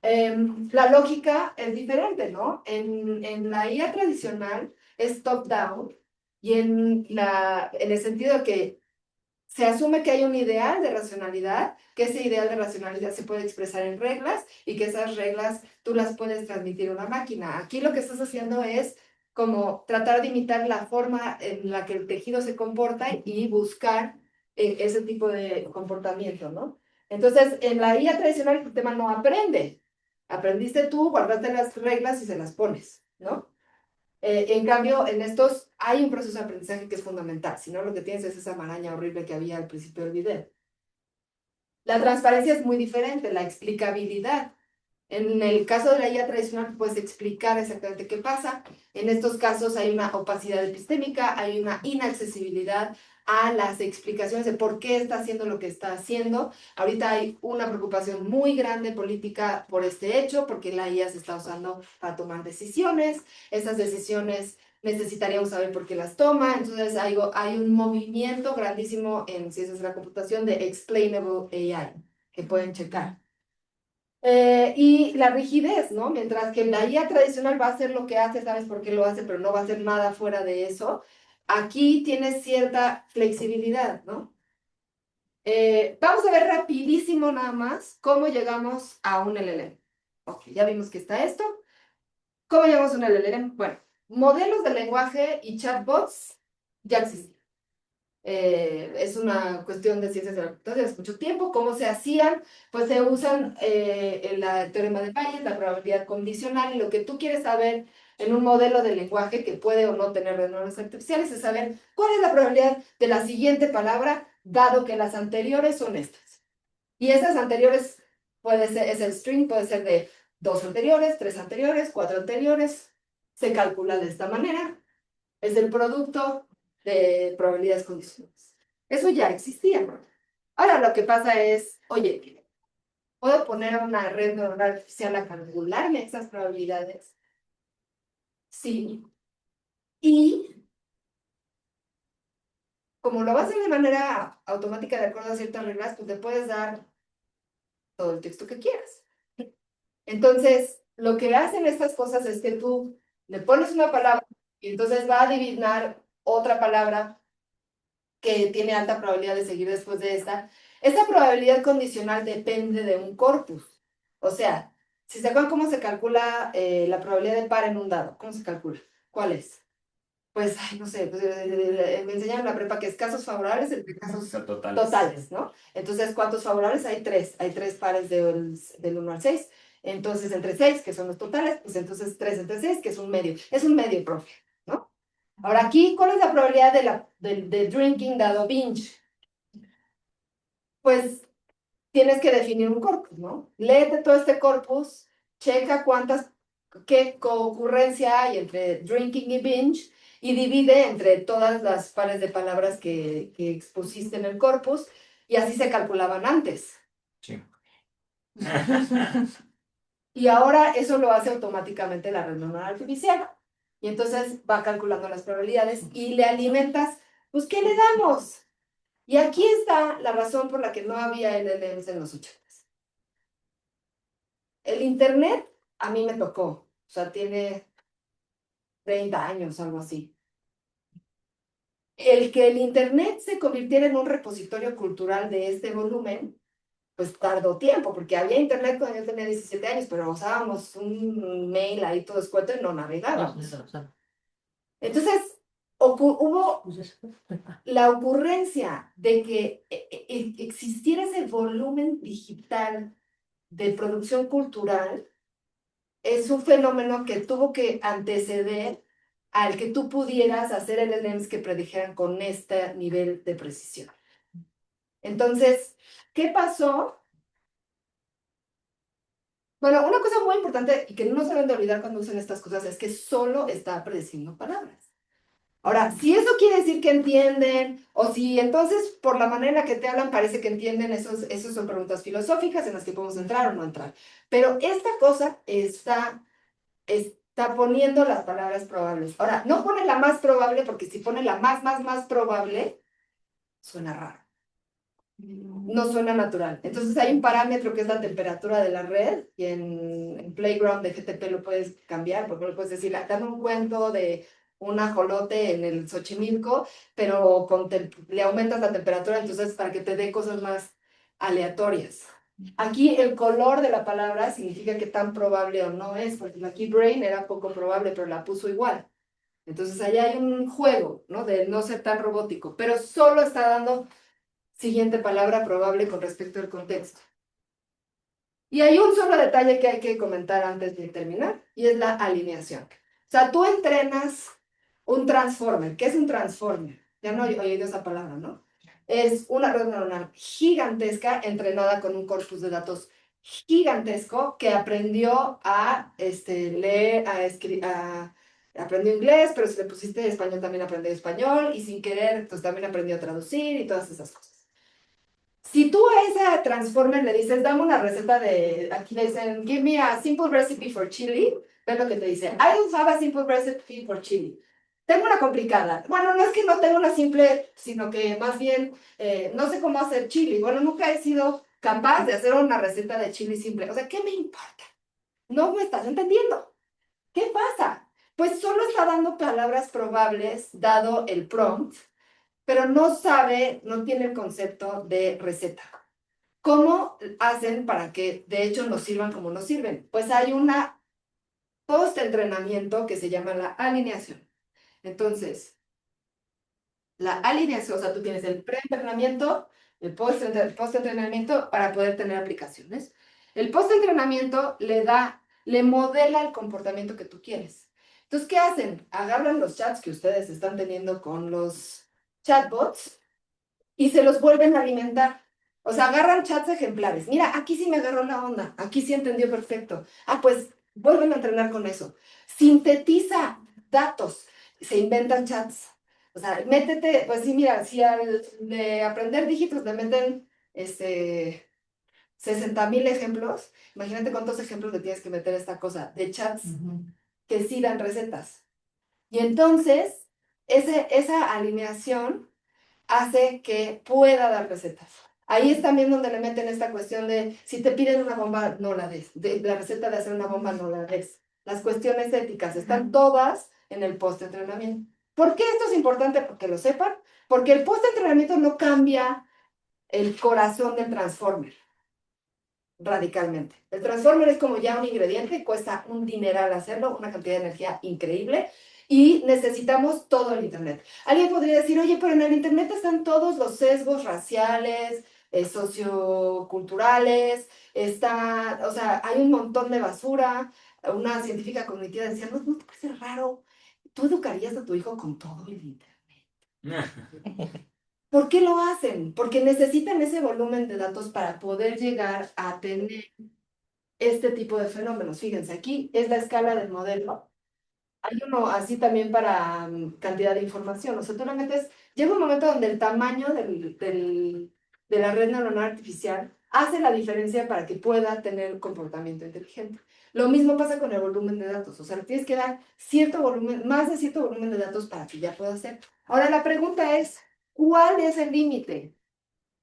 La lógica es diferente, ¿no? En la IA tradicional es top-down y en el sentido de que se asume que hay un ideal de racionalidad, que ese ideal de racionalidad se puede expresar en reglas y que esas reglas tú las puedes transmitir a una máquina. Aquí lo que estás haciendo es como tratar de imitar la forma en la que el tejido se comporta y buscar ese tipo de comportamiento, ¿no? Entonces, en la IA tradicional el sistema no aprende. Aprendiste tú, guardaste las reglas y se las pones, ¿no? En cambio, en estos hay un proceso de aprendizaje que es fundamental, si no lo que tienes es esa maraña horrible que había al principio del video. La transparencia es muy diferente, la explicabilidad. En el caso de la IA tradicional puedes explicar exactamente qué pasa. En estos casos hay una opacidad epistémica, hay una inaccesibilidad a las explicaciones de por qué está haciendo lo que está haciendo. Ahorita hay una preocupación muy grande política por este hecho, porque la IA se está usando para tomar decisiones. Esas decisiones necesitaríamos saber por qué las toma. Entonces hay un movimiento grandísimo en ciencias de la computación de explainable AI, que pueden checar. Y la rigidez, ¿no? Mientras que la IA tradicional va a hacer lo que hace, sabes por qué lo hace, pero no va a hacer nada fuera de eso. Aquí tienes cierta flexibilidad, ¿no? Vamos a ver rapidísimo nada más cómo llegamos a un LLM. Ok, ya vimos que está esto. ¿Cómo llegamos a un LLM? Bueno, modelos de lenguaje y chatbots ya existen. Es una cuestión de ciencias de la computación hace mucho tiempo. ¿Cómo se hacían? Pues se usan el teorema de Bayes, la probabilidad condicional, y lo que tú quieres saber en un modelo de lenguaje que puede o no tener neuronas artificiales es saber cuál es la probabilidad de la siguiente palabra, dado que las anteriores son estas. Y esas anteriores puede ser, es el string, puede ser de 2 anteriores, 3 anteriores, 4 anteriores. Se calcula de esta manera. Es el producto de probabilidades condicionales. Eso ya existía. Ahora lo que pasa es, oye, ¿puedo poner una red neuronal artificial a calcularme esas probabilidades? Sí. Y como lo va a hacer de manera automática de acuerdo a ciertas reglas, pues te puedes dar todo el texto que quieras. Entonces, lo que hacen estas cosas es que tú le pones una palabra y entonces va a adivinar otra palabra que tiene alta probabilidad de seguir después de esta. Esta probabilidad condicional depende de un corpus. O sea, si se acuerdan cómo se calcula la probabilidad de par en un dado, ¿cómo se calcula? ¿Cuál es? Pues, ay, no sé, pues, me enseñaron en la prepa que es casos favorables entre casos totales, ¿no? Entonces, ¿cuántos favorables? Hay 3. Hay 3 pares del 1 al 6. Entonces, entre 6, que son los totales, pues entonces 3 entre 6, que es un medio. Es un medio, profe, ¿no? Ahora aquí, ¿cuál es la probabilidad de drinking dado binge? Pues tienes que definir un corpus, ¿no? Léete todo este corpus, checa qué concurrencia hay entre drinking y binge y divide entre todas las pares de palabras que expusiste en el corpus y así se calculaban antes. Sí. Y ahora eso lo hace automáticamente la red neuronal artificial. Y entonces va calculando las probabilidades y le alimentas, pues, ¿qué le damos? Y aquí está la razón por la que no había LLMs en los 80. El Internet a mí me tocó, o sea, tiene 30 años, algo así. El que el Internet se convirtiera en un repositorio cultural de este volumen, pues tardó tiempo, porque había Internet cuando yo tenía 17 años, pero usábamos un mail ahí todo escueto y no navegábamos. Entonces, hubo la ocurrencia de que existiera ese volumen digital de producción cultural. Es un fenómeno que tuvo que anteceder al que tú pudieras hacer LLMs que predijeran con este nivel de precisión. Entonces, ¿qué pasó? Bueno, una cosa muy importante y que no se deben de olvidar cuando usan estas cosas es que solo está prediciendo palabras. Ahora, si eso quiere decir que entienden, o si entonces por la manera en la que te hablan parece que entienden, esos son preguntas filosóficas en las que podemos entrar o no entrar. Pero esta cosa está poniendo las palabras probables. Ahora, no pone la más probable, porque si pone la más probable, suena raro. no suena natural. Entonces hay un parámetro que es la temperatura de la red y en Playground de GTP lo puedes cambiar, porque lo puedes decir, dame un cuento de un ajolote en el Xochimilco, pero le aumentas la temperatura, entonces para que te dé cosas más aleatorias. Aquí el color de la palabra significa que tan probable o no es, porque aquí brain era poco probable, pero la puso igual. Entonces allá hay un juego, ¿no? De no ser tan robótico, pero solo está dando siguiente palabra probable con respecto al contexto. Y hay un solo detalle que hay que comentar antes de terminar, y es la alineación. O sea, tú entrenas un transformer. ¿Qué es un transformer? Ya no he oído esa palabra, ¿no? Es una red neuronal gigantesca entrenada con un corpus de datos gigantesco que aprendió a leer, a escribir, aprendió inglés, pero si le pusiste español también aprendió español, y sin querer, pues también aprendió a traducir y todas esas cosas. Si tú a esa transformer le dices, dame una receta de, aquí le dicen, give me a simple recipe for chili, ve lo que te dice, I don't have a simple recipe for chili. Tengo una complicada. Bueno, no es que no tengo una simple, sino que más bien no sé cómo hacer chili. Bueno, nunca he sido capaz de hacer una receta de chili simple. O sea, ¿qué me importa? No me estás entendiendo. ¿Qué pasa? Pues solo está dando palabras probables dado el prompt, pero no sabe, no tiene el concepto de receta. ¿Cómo hacen para que de hecho nos sirvan como nos sirven? Pues hay una post-entrenamiento que se llama la alineación. Entonces, la alineación, o sea, tú tienes el pre-entrenamiento, el post-entrenamiento para poder tener aplicaciones. El post-entrenamiento le modela el comportamiento que tú quieres. Entonces, ¿qué hacen? Agarran los chats que ustedes están teniendo con los chatbots y se los vuelven a alimentar. O sea, agarran chats ejemplares. Mira, aquí sí me agarró la onda, aquí sí entendió perfecto. Ah, pues vuelven a entrenar con eso. Sintetiza datos, se inventan chats. O sea, métete, pues sí, mira, si al de aprender dígitos le meten 60,000 ejemplos, imagínate cuántos ejemplos le tienes que meter a esta cosa de chats que sí dan recetas. Y entonces, esa alineación hace que pueda dar recetas. Ahí es también donde le meten esta cuestión de si te piden una bomba, no la des. De la receta de hacer una bomba, no la des. Las cuestiones éticas están todas en el post-entrenamiento. ¿Por qué esto es importante? Porque lo sepan. Porque el post-entrenamiento no cambia el corazón del transformer radicalmente. El transformer es como ya un ingrediente, cuesta un dineral hacerlo, una cantidad de energía increíble, y necesitamos todo el Internet. Alguien podría decir, oye, pero en el Internet están todos los sesgos raciales, socioculturales, o sea, hay un montón de basura. Una científica cognitiva decía, no, no te parece raro, tú educarías a tu hijo con todo el Internet. ¿Por qué lo hacen? Porque necesitan ese volumen de datos para poder llegar a tener este tipo de fenómenos. Fíjense, aquí es la escala del modelo. Hay uno así también para cantidad de información. O sea, tú le metes, llega un momento donde el tamaño de la red neuronal artificial hace la diferencia para que pueda tener comportamiento inteligente. Lo mismo pasa con el volumen de datos. O sea, le tienes que dar cierto volumen, más de cierto volumen de datos para que ya pueda hacer. Ahora, la pregunta es, ¿cuál es el límite?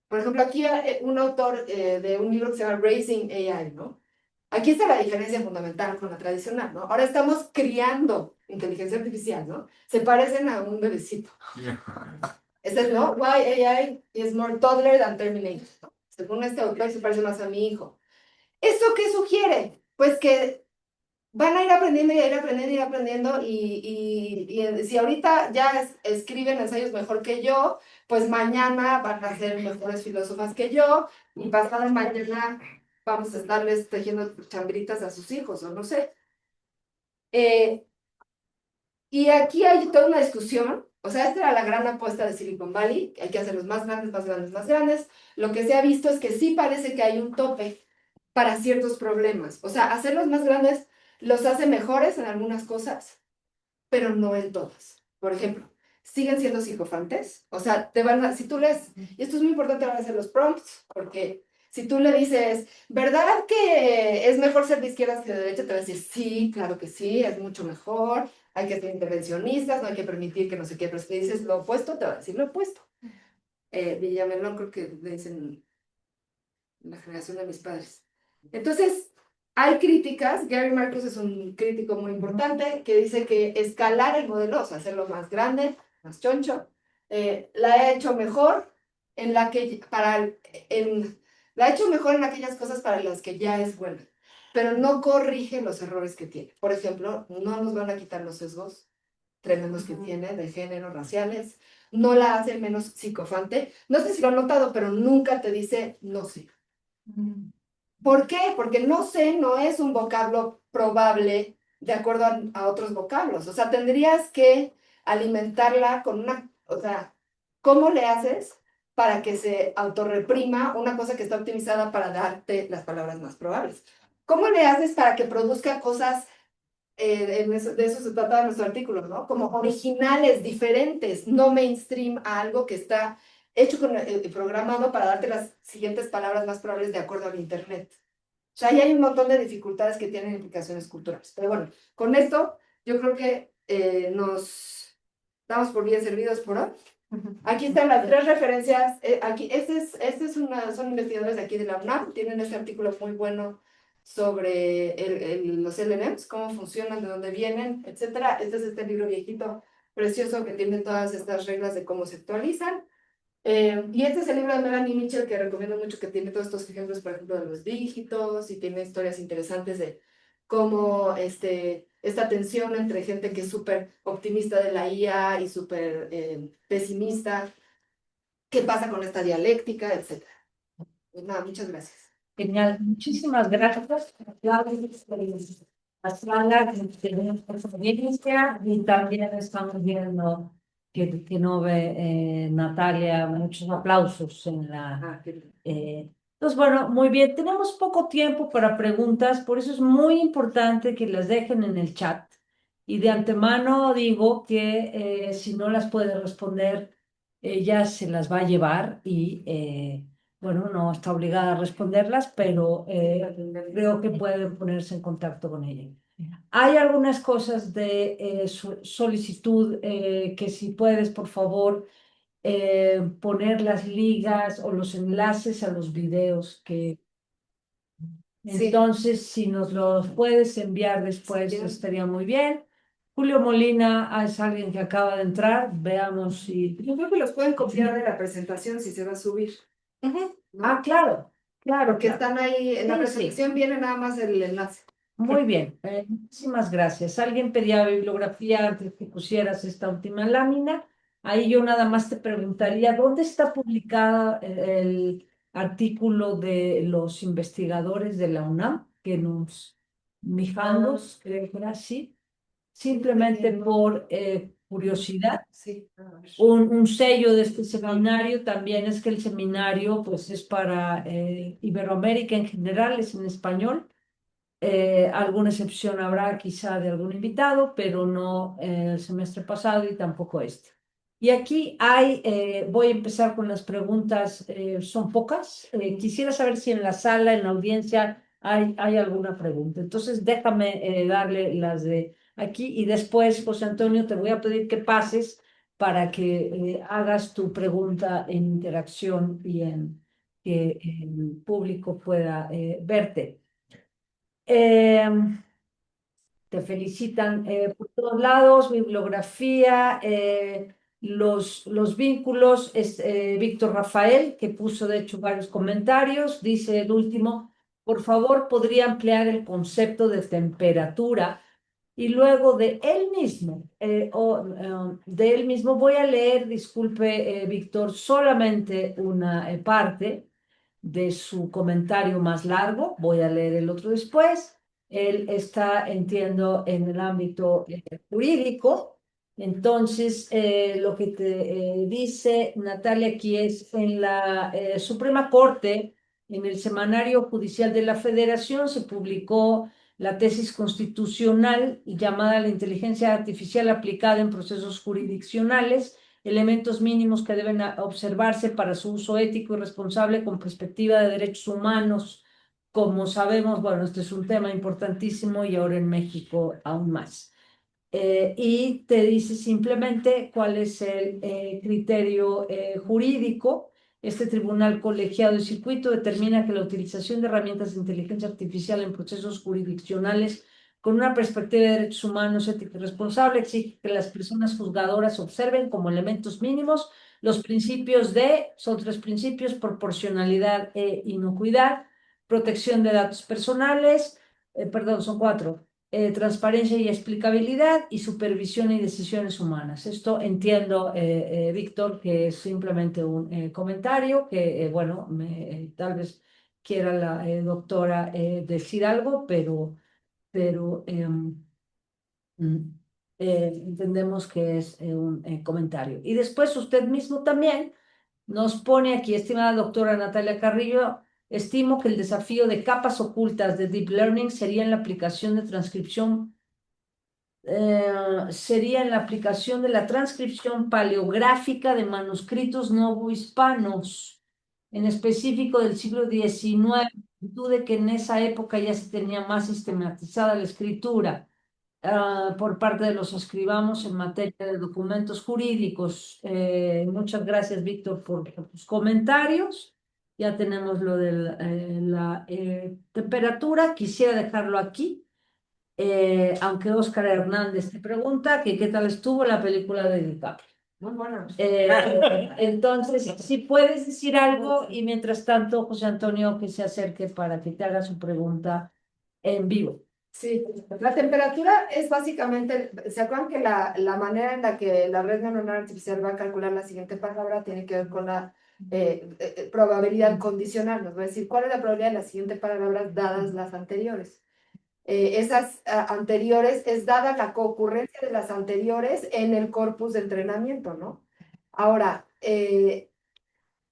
Por ejemplo, aquí un autor de un libro que se llama Raising AI, ¿no? Aquí está la diferencia fundamental con la tradicional, ¿no? Ahora estamos criando inteligencia artificial, ¿no? Se parecen a un bebecito. Este es, ¿no? Why AI is more toddler than Terminator, ¿no? Según este autor, se parece más a mi hijo. ¿Eso qué sugiere? Pues que van a ir aprendiendo y a ir aprendiendo y ir aprendiendo y si ahorita ya escriben ensayos mejor que yo, pues mañana van a ser mejores filósofas que yo y pasado mañana vamos a estarles tejiendo chambritas a sus hijos o no sé. Y aquí hay toda una discusión, o sea, esta era la gran apuesta de Silicon Valley, hay que hacerlos más grandes, más grandes, más grandes. Lo que se ha visto es que sí parece que hay un tope para ciertos problemas. O sea, hacerlos más grandes los hace mejores en algunas cosas, pero no en todas. Por ejemplo, siguen siendo psicofantes. O sea, si tú les, y esto es muy importante van a hacer los prompts, porque si tú le dices, ¿verdad que es mejor ser de izquierda que de derecha? Te va a decir, sí, claro que sí, es mucho mejor, hay que ser intervencionistas, no hay que permitir que no sé qué, pero si le dices lo opuesto, te va a decir lo opuesto. Villamelón, creo que le dicen la generación de mis padres. Entonces, hay críticas, Gary Marcus es un crítico muy importante que dice que escalar el modelo, o sea, hacerlo más grande, más choncho, la ha hecho mejor en la que, la ha hecho mejor en aquellas cosas para las que ya es buena, pero no corrige los errores que tiene. Por ejemplo, no nos van a quitar los sesgos tremendos que tiene de género, raciales, no la hace menos psicofante. No sé si lo han notado, pero nunca te dice no sé. ¿Por qué? Porque no sé no es un vocablo probable de acuerdo a otros vocablos. O sea, tendrías que alimentarla con o sea, ¿cómo le haces para que se autorreprima una cosa que está optimizada para darte las palabras más probables? ¿Cómo le haces para que produzca cosas, de eso se trata nuestro artículo, ¿no? Como originales, diferentes, no mainstream a algo que está hecho programado para darte las siguientes palabras más probables de acuerdo al Internet. O sea, ahí hay un montón de dificultades que tienen implicaciones culturales. Pero bueno, con esto yo creo que nos damos por bien servidos por hoy. Aquí están las tres referencias. Aquí, son investigadores de aquí de la UNAM. Tienen este artículo muy bueno sobre los LLMs, cómo funcionan, de dónde vienen, etcétera. Este es este libro viejito, precioso, que tiene todas estas reglas de cómo se actualizan. Y este es el libro de Melanie Mitchell que recomiendo mucho, que tiene todos estos ejemplos, por ejemplo, de los dígitos, y tiene historias interesantes de cómo esta tensión entre gente que es súper optimista de la IA y súper pesimista, qué pasa con esta dialéctica, etc. Pues nada, muchas gracias. Genial, muchísimas gracias. La sala que tenemos por experiencia y también estamos viendo que no ve Natalia, muchos aplausos en la... Entonces, bueno, muy bien, tenemos poco tiempo para preguntas, por eso es muy importante que las dejen en el chat. Y de antemano digo que si no las puede responder, ella se las va a llevar y... bueno, no está obligada a responderlas, pero creo que pueden ponerse en contacto con ella. Hay algunas cosas de solicitud que si puedes, por favor, poner las ligas o los enlaces a los videos que... Sí. Entonces, si nos los puedes enviar después, Sí. estaría muy bien. Julio Molina es alguien que acaba de entrar. Veamos si... Yo creo que los pueden copiar de la presentación si se va a subir. ¿No? Ah, claro, claro, Porque claro. están ahí, en la Sí, sí. presentación viene nada más el enlace. Muy bien, muchísimas gracias. Alguien pedía bibliografía antes que pusieras esta última lámina. Ahí yo nada más te preguntaría, ¿dónde está publicada el artículo de los investigadores de la UNAM? Que nos, Mijangos, creo que era así, simplemente por curiosidad. Sí. Un sello de este seminario también es que el seminario pues es para Iberoamérica en general, es en español. Alguna excepción habrá quizá de algún invitado, pero no el semestre pasado y tampoco este. Y aquí voy a empezar con las preguntas, son pocas. Quisiera saber si en la sala, en la audiencia, hay alguna pregunta. Entonces, déjame darle las de aquí y después, José Antonio, te voy a pedir que pases para que hagas tu pregunta en interacción y que el público pueda verte. Te felicitan por todos lados, bibliografía, los vínculos, es Víctor Rafael, que puso de hecho varios comentarios, dice el último, por favor, podría ampliar el concepto de temperatura y luego de él mismo voy a leer, disculpe, Víctor, solamente una parte de su comentario más largo, voy a leer el otro después. Él está, entiendo, en el ámbito jurídico. Entonces, lo que te dice Natalia aquí es, en la Suprema Corte, en el Semanario Judicial de la Federación, se publicó la tesis constitucional llamada La inteligencia artificial aplicada en procesos jurisdiccionales, elementos mínimos que deben observarse para su uso ético y responsable con perspectiva de derechos humanos. Como sabemos, bueno, este es un tema importantísimo y ahora en México aún más. y te dice simplemente cuál es el criterio jurídico. Este tribunal colegiado de circuito determina que la utilización de herramientas de inteligencia artificial en procesos jurisdiccionales con una perspectiva de derechos humanos ética y responsable exige que las personas juzgadoras observen como elementos mínimos los principios son 3 principios: proporcionalidad e inocuidad, protección de datos personales, perdón, son 4: transparencia y explicabilidad, y supervisión y decisiones humanas. Esto entiendo, Víctor, que es simplemente un comentario que, bueno, tal vez quiera la doctora decir algo, pero entendemos que es un comentario. Y después usted mismo también nos pone aquí: estimada doctora Natalia Carrillo, estimo que el desafío de capas ocultas de Deep Learning sería en la aplicación de la transcripción paleográfica de manuscritos novohispanos, en específico del siglo XIX, en virtud de que en esa época ya se tenía más sistematizada la escritura por parte de los escribanos en materia de documentos jurídicos. Muchas gracias, Víctor, por tus comentarios. Ya tenemos lo de la temperatura. Quisiera dejarlo aquí. Aunque Óscar Hernández te pregunta que qué tal estuvo la película de DiCaprio. Muy bueno. Entonces, si puedes decir algo, y mientras tanto, José Antonio, que se acerque para que te haga su pregunta en vivo. Sí, la temperatura es básicamente, ¿se acuerdan que la manera en la que la red neuronal artificial va a calcular la siguiente palabra tiene que ver con la probabilidad condicional? Nos va a decir cuál es la probabilidad de la siguiente palabra dadas las anteriores. Esas anteriores es dada la concurrencia de las anteriores en el corpus de entrenamiento, ¿no? Ahora,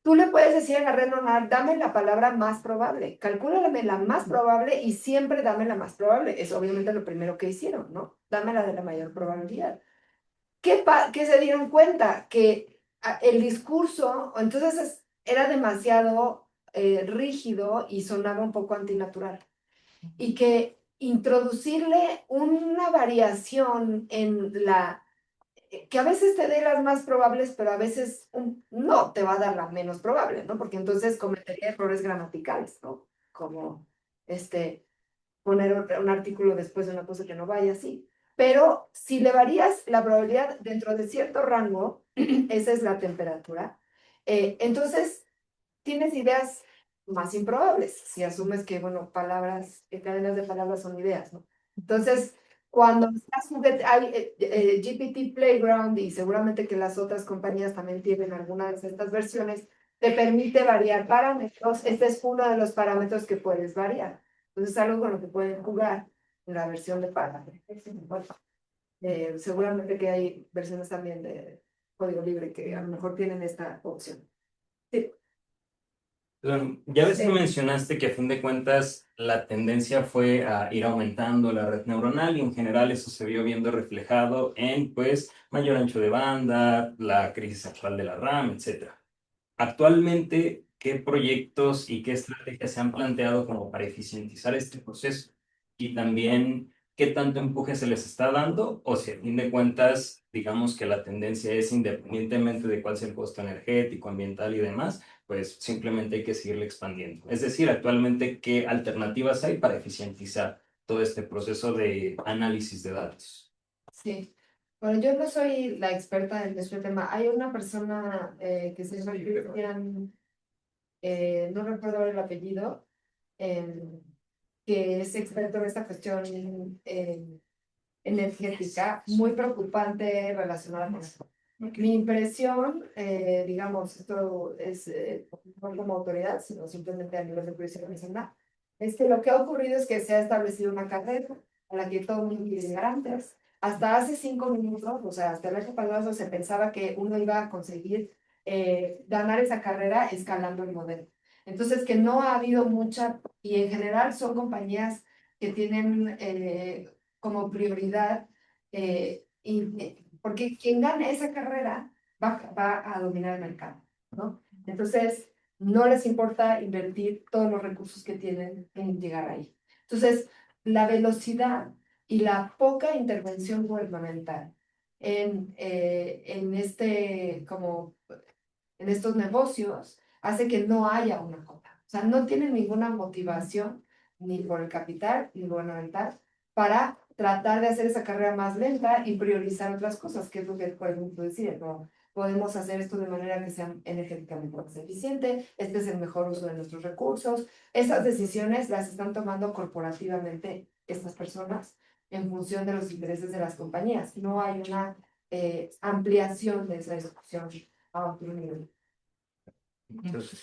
tú le puedes decir a la red neuronal, dame la palabra más probable, calcúlame la más probable y siempre dame la más probable. Es obviamente lo primero que hicieron, ¿no? Dame la de la mayor probabilidad. ¿Qué se dieron cuenta? Que el discurso, entonces era demasiado rígido y sonaba un poco antinatural. Y que introducirle una variación en que a veces te dé las más probables, pero a veces no te va a dar la menos probable, ¿no? Porque entonces cometería errores gramaticales, ¿no? Como poner un artículo después de una cosa que no vaya así. Pero si le varías la probabilidad dentro de cierto rango, esa es la temperatura, entonces tienes ideas más improbables, si asumes que, bueno, cadenas de palabras son ideas, ¿no? Entonces, cuando hay GPT Playground, y seguramente que las otras compañías también tienen alguna de estas versiones, te permite variar parámetros. Este es uno de los parámetros que puedes variar. Entonces, es algo con lo que pueden jugar en la versión de parámetros. Seguramente que hay versiones también de código libre que a lo mejor tienen esta opción. Sí. Ya ves que mencionaste que a fin de cuentas la tendencia fue a ir aumentando la red neuronal y en general eso se vio viendo reflejado en pues mayor ancho de banda, la crisis actual de la RAM, etc. Actualmente, ¿qué proyectos y qué estrategias se han planteado como para eficientizar este proceso? Y también, ¿qué tanto empuje se les está dando? O si a fin de cuentas, digamos que la tendencia es independientemente de cuál sea el costo energético, ambiental y demás, pues simplemente hay que seguirle expandiendo. Es decir, actualmente, ¿qué alternativas hay para eficientizar todo este proceso de análisis de datos? Sí. Bueno, yo no soy la experta en este tema. Hay una persona que se llama Cristian, no recuerdo el apellido, que es experto en esta cuestión energética, muy preocupante relacionada con esto. Mi impresión, digamos, esto es no como autoridad, sino simplemente a nivel de curiosidad personal, es que lo que ha ocurrido es que se ha establecido una carrera a la que todo el mundo quiere llegar antes. Hasta hace 5 minutos, o sea, hasta el año pasado se pensaba que uno iba a conseguir ganar esa carrera escalando el modelo. Entonces, que no ha habido mucha, y en general son compañías que tienen como prioridad, porque quien gane esa carrera va a dominar el mercado, ¿no? Entonces, no les importa invertir todos los recursos que tienen en llegar ahí. Entonces, la velocidad y la poca intervención gubernamental como en estos negocios hace que no haya una cota. O sea, no tienen ninguna motivación, ni por el capital, ni gubernamental, para tratar de hacer esa carrera más lenta y priorizar otras cosas, que es lo que podemos decir, ¿no? Podemos hacer esto de manera que sea energéticamente más eficiente, este es el mejor uso de nuestros recursos. Esas decisiones las están tomando corporativamente estas personas en función de los intereses de las compañías. No hay una ampliación de esa discusión a otro nivel. Entonces,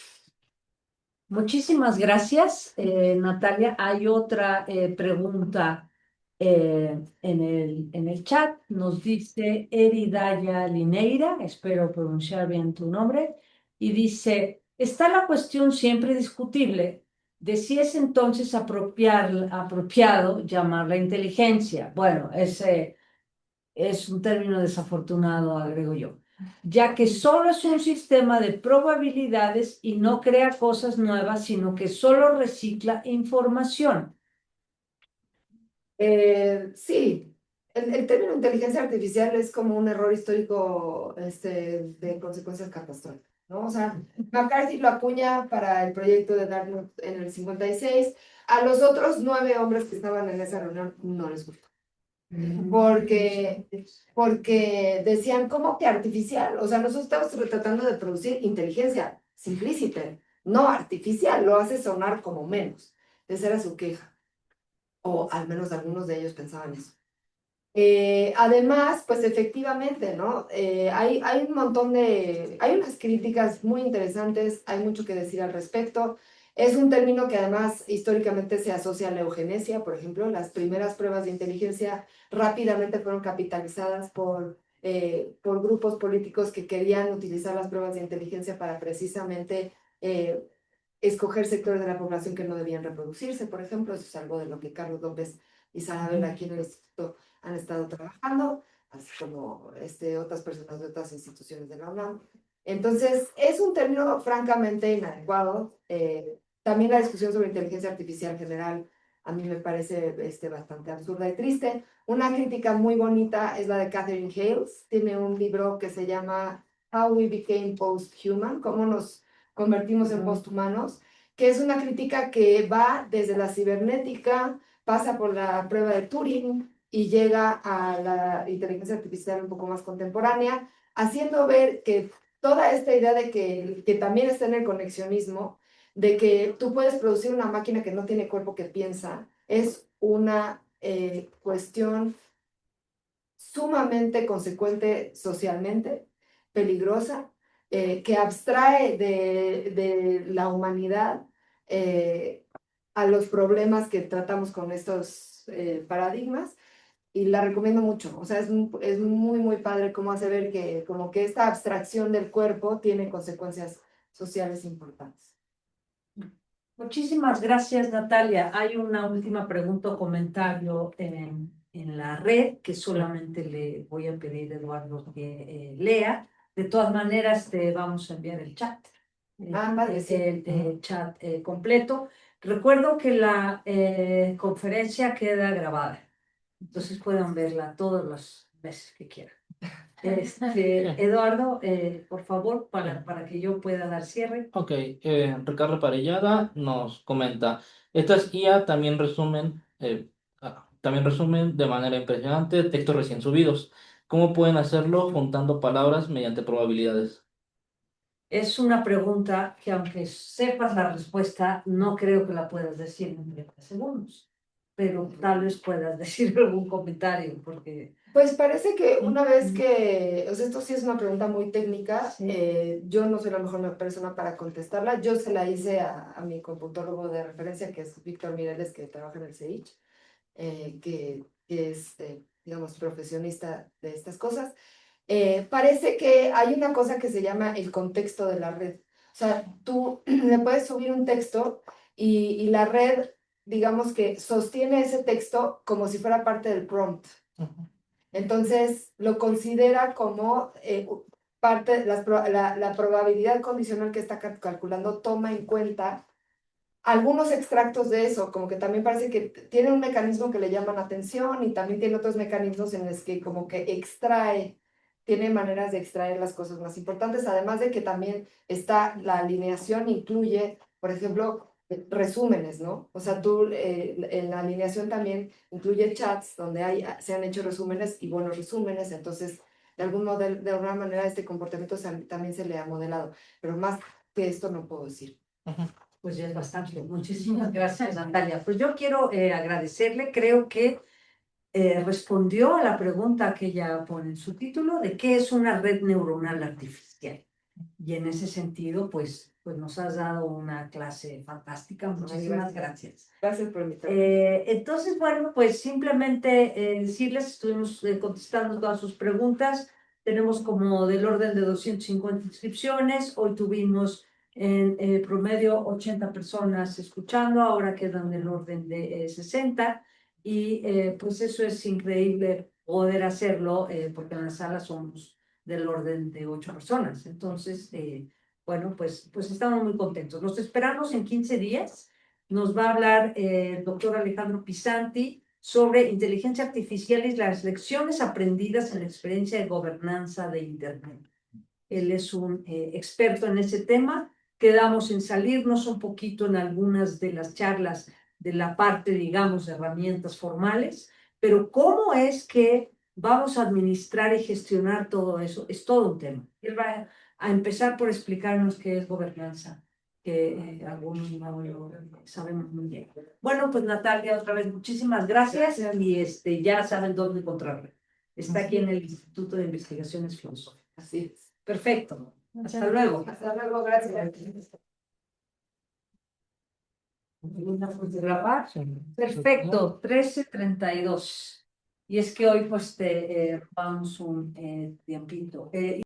Muchísimas gracias, Natalia. Hay otra pregunta en el chat. Nos dice Eridaya Lineira, espero pronunciar bien tu nombre, y dice, está la cuestión siempre discutible de si es entonces apropiado llamarla inteligencia. Bueno, ese es un término desafortunado, agrego yo, ya que solo es un sistema de probabilidades y no crea cosas nuevas, sino que solo recicla información. Sí, el término inteligencia artificial es como un error histórico de consecuencias catastróficas, ¿no? O sea, McCarthy lo acuña para el proyecto de Dartmouth en el 56. A los otros 9 hombres que estaban en esa reunión no les gustó. Porque decían, ¿cómo que artificial? O sea, nosotros estamos tratando de producir inteligencia, simpliciter, no artificial, lo hace sonar como menos. Esa era su queja, o al menos algunos de ellos pensaban eso. Además, pues efectivamente, ¿no? Hay un montón hay unas críticas muy interesantes, hay mucho que decir al respecto. Es un término que además históricamente se asocia a la eugenesia, por ejemplo, las primeras pruebas de inteligencia rápidamente fueron capitalizadas por grupos políticos que querían utilizar las pruebas de inteligencia para precisamente escoger sectores de la población que no debían reproducirse, por ejemplo. Eso es algo de lo que Carlos López y Sarabel aquí en el Instituto han estado trabajando, así como otras personas de otras instituciones de la UNAM. Entonces, es un término francamente inadecuado. También la discusión sobre inteligencia artificial general a mí me parece bastante absurda y triste. Una crítica muy bonita es la de Catherine Hales. Tiene un libro que se llama How We Became Post-Human, cómo nos convertimos en posthumanos, que es una crítica que va desde la cibernética, pasa por la prueba de Turing y llega a la inteligencia artificial un poco más contemporánea, haciendo ver que toda esta idea de que también está en el conexionismo, de que tú puedes producir una máquina que no tiene cuerpo que piensa, es una cuestión sumamente consecuente socialmente, peligrosa, que abstrae de la humanidad a los problemas que tratamos con estos paradigmas, y la recomiendo mucho. O sea, es muy, muy padre cómo hace ver que como que esta abstracción del cuerpo tiene consecuencias sociales importantes. Muchísimas gracias, Natalia. Hay una última pregunta o comentario en la red que solamente le voy a pedir a Eduardo que lea. De todas maneras, te vamos a enviar el chat. Vale, sí. El chat completo. Recuerdo que la conferencia queda grabada, entonces pueden verla todas las veces que quieran. Eduardo, por favor, para que yo pueda dar cierre. Ok, Ricardo Parellada nos comenta, estas IA también resumen de manera impresionante textos recién subidos. ¿Cómo pueden hacerlo juntando palabras mediante probabilidades? Es una pregunta que aunque sepas la respuesta, no creo que la puedas decir en 30 segundos, pero tal vez puedas decir algún comentario, porque... Pues parece que una vez que, o sea, esto sí es una pregunta muy técnica, Sí. yo no soy la mejor persona para contestarla. Yo se la hice a mi computólogo de referencia, que es Víctor Mireles, que trabaja en el CEICH, que es, digamos, profesionista de estas cosas. Parece que hay una cosa que se llama el contexto de la red. O sea, tú le puedes subir un texto y la red, digamos que sostiene ese texto como si fuera parte del prompt. Entonces, lo considera como parte, la probabilidad condicional que está calculando toma en cuenta algunos extractos de eso, como que también parece que tiene un mecanismo que le llaman atención y también tiene otros mecanismos en los que como que extrae, tiene maneras de extraer las cosas más importantes, además de que también está la alineación, incluye, por ejemplo, resúmenes, ¿no? O sea, tú en la alineación también incluye chats donde se han hecho resúmenes y buenos resúmenes, entonces de de alguna manera este comportamiento también se le ha modelado, pero más que esto no puedo decir. Pues ya es bastante. Muchísimas gracias, Natalia. Pues yo quiero agradecerle, creo que respondió a la pregunta que ella pone en su título de qué es una red neuronal artificial. Y en ese sentido, pues nos has dado una clase fantástica. Muchísimas gracias. Gracias por invitarme. Entonces, bueno, pues simplemente decirles, estuvimos contestando todas sus preguntas. Tenemos como del orden de 250 inscripciones. Hoy tuvimos en promedio 80 personas escuchando, ahora quedan del orden de 60. Y pues eso es increíble poder hacerlo porque en la sala somos del orden de 8 personas. Entonces, bueno, pues estamos muy contentos. Los esperamos en 15 días. Nos va a hablar el doctor Alejandro Pisanti sobre inteligencia artificial y las lecciones aprendidas en la experiencia de gobernanza de Internet. Él es un experto en ese tema. Quedamos en salirnos un poquito en algunas de las charlas de la parte, digamos, de herramientas formales, pero cómo es que vamos a administrar y gestionar todo eso es todo un tema. Él va a empezar por explicarnos qué es gobernanza, que algunos no lo sabemos muy bien. Bueno, pues Natalia, otra vez muchísimas gracias y ya saben dónde encontrarla. Está aquí en el Instituto de Investigaciones Filosóficas. Así es. Perfecto. Hasta luego. Hasta luego, gracias. Grabar. Perfecto, 13:32. Y es que hoy pues te vamos un tiempito.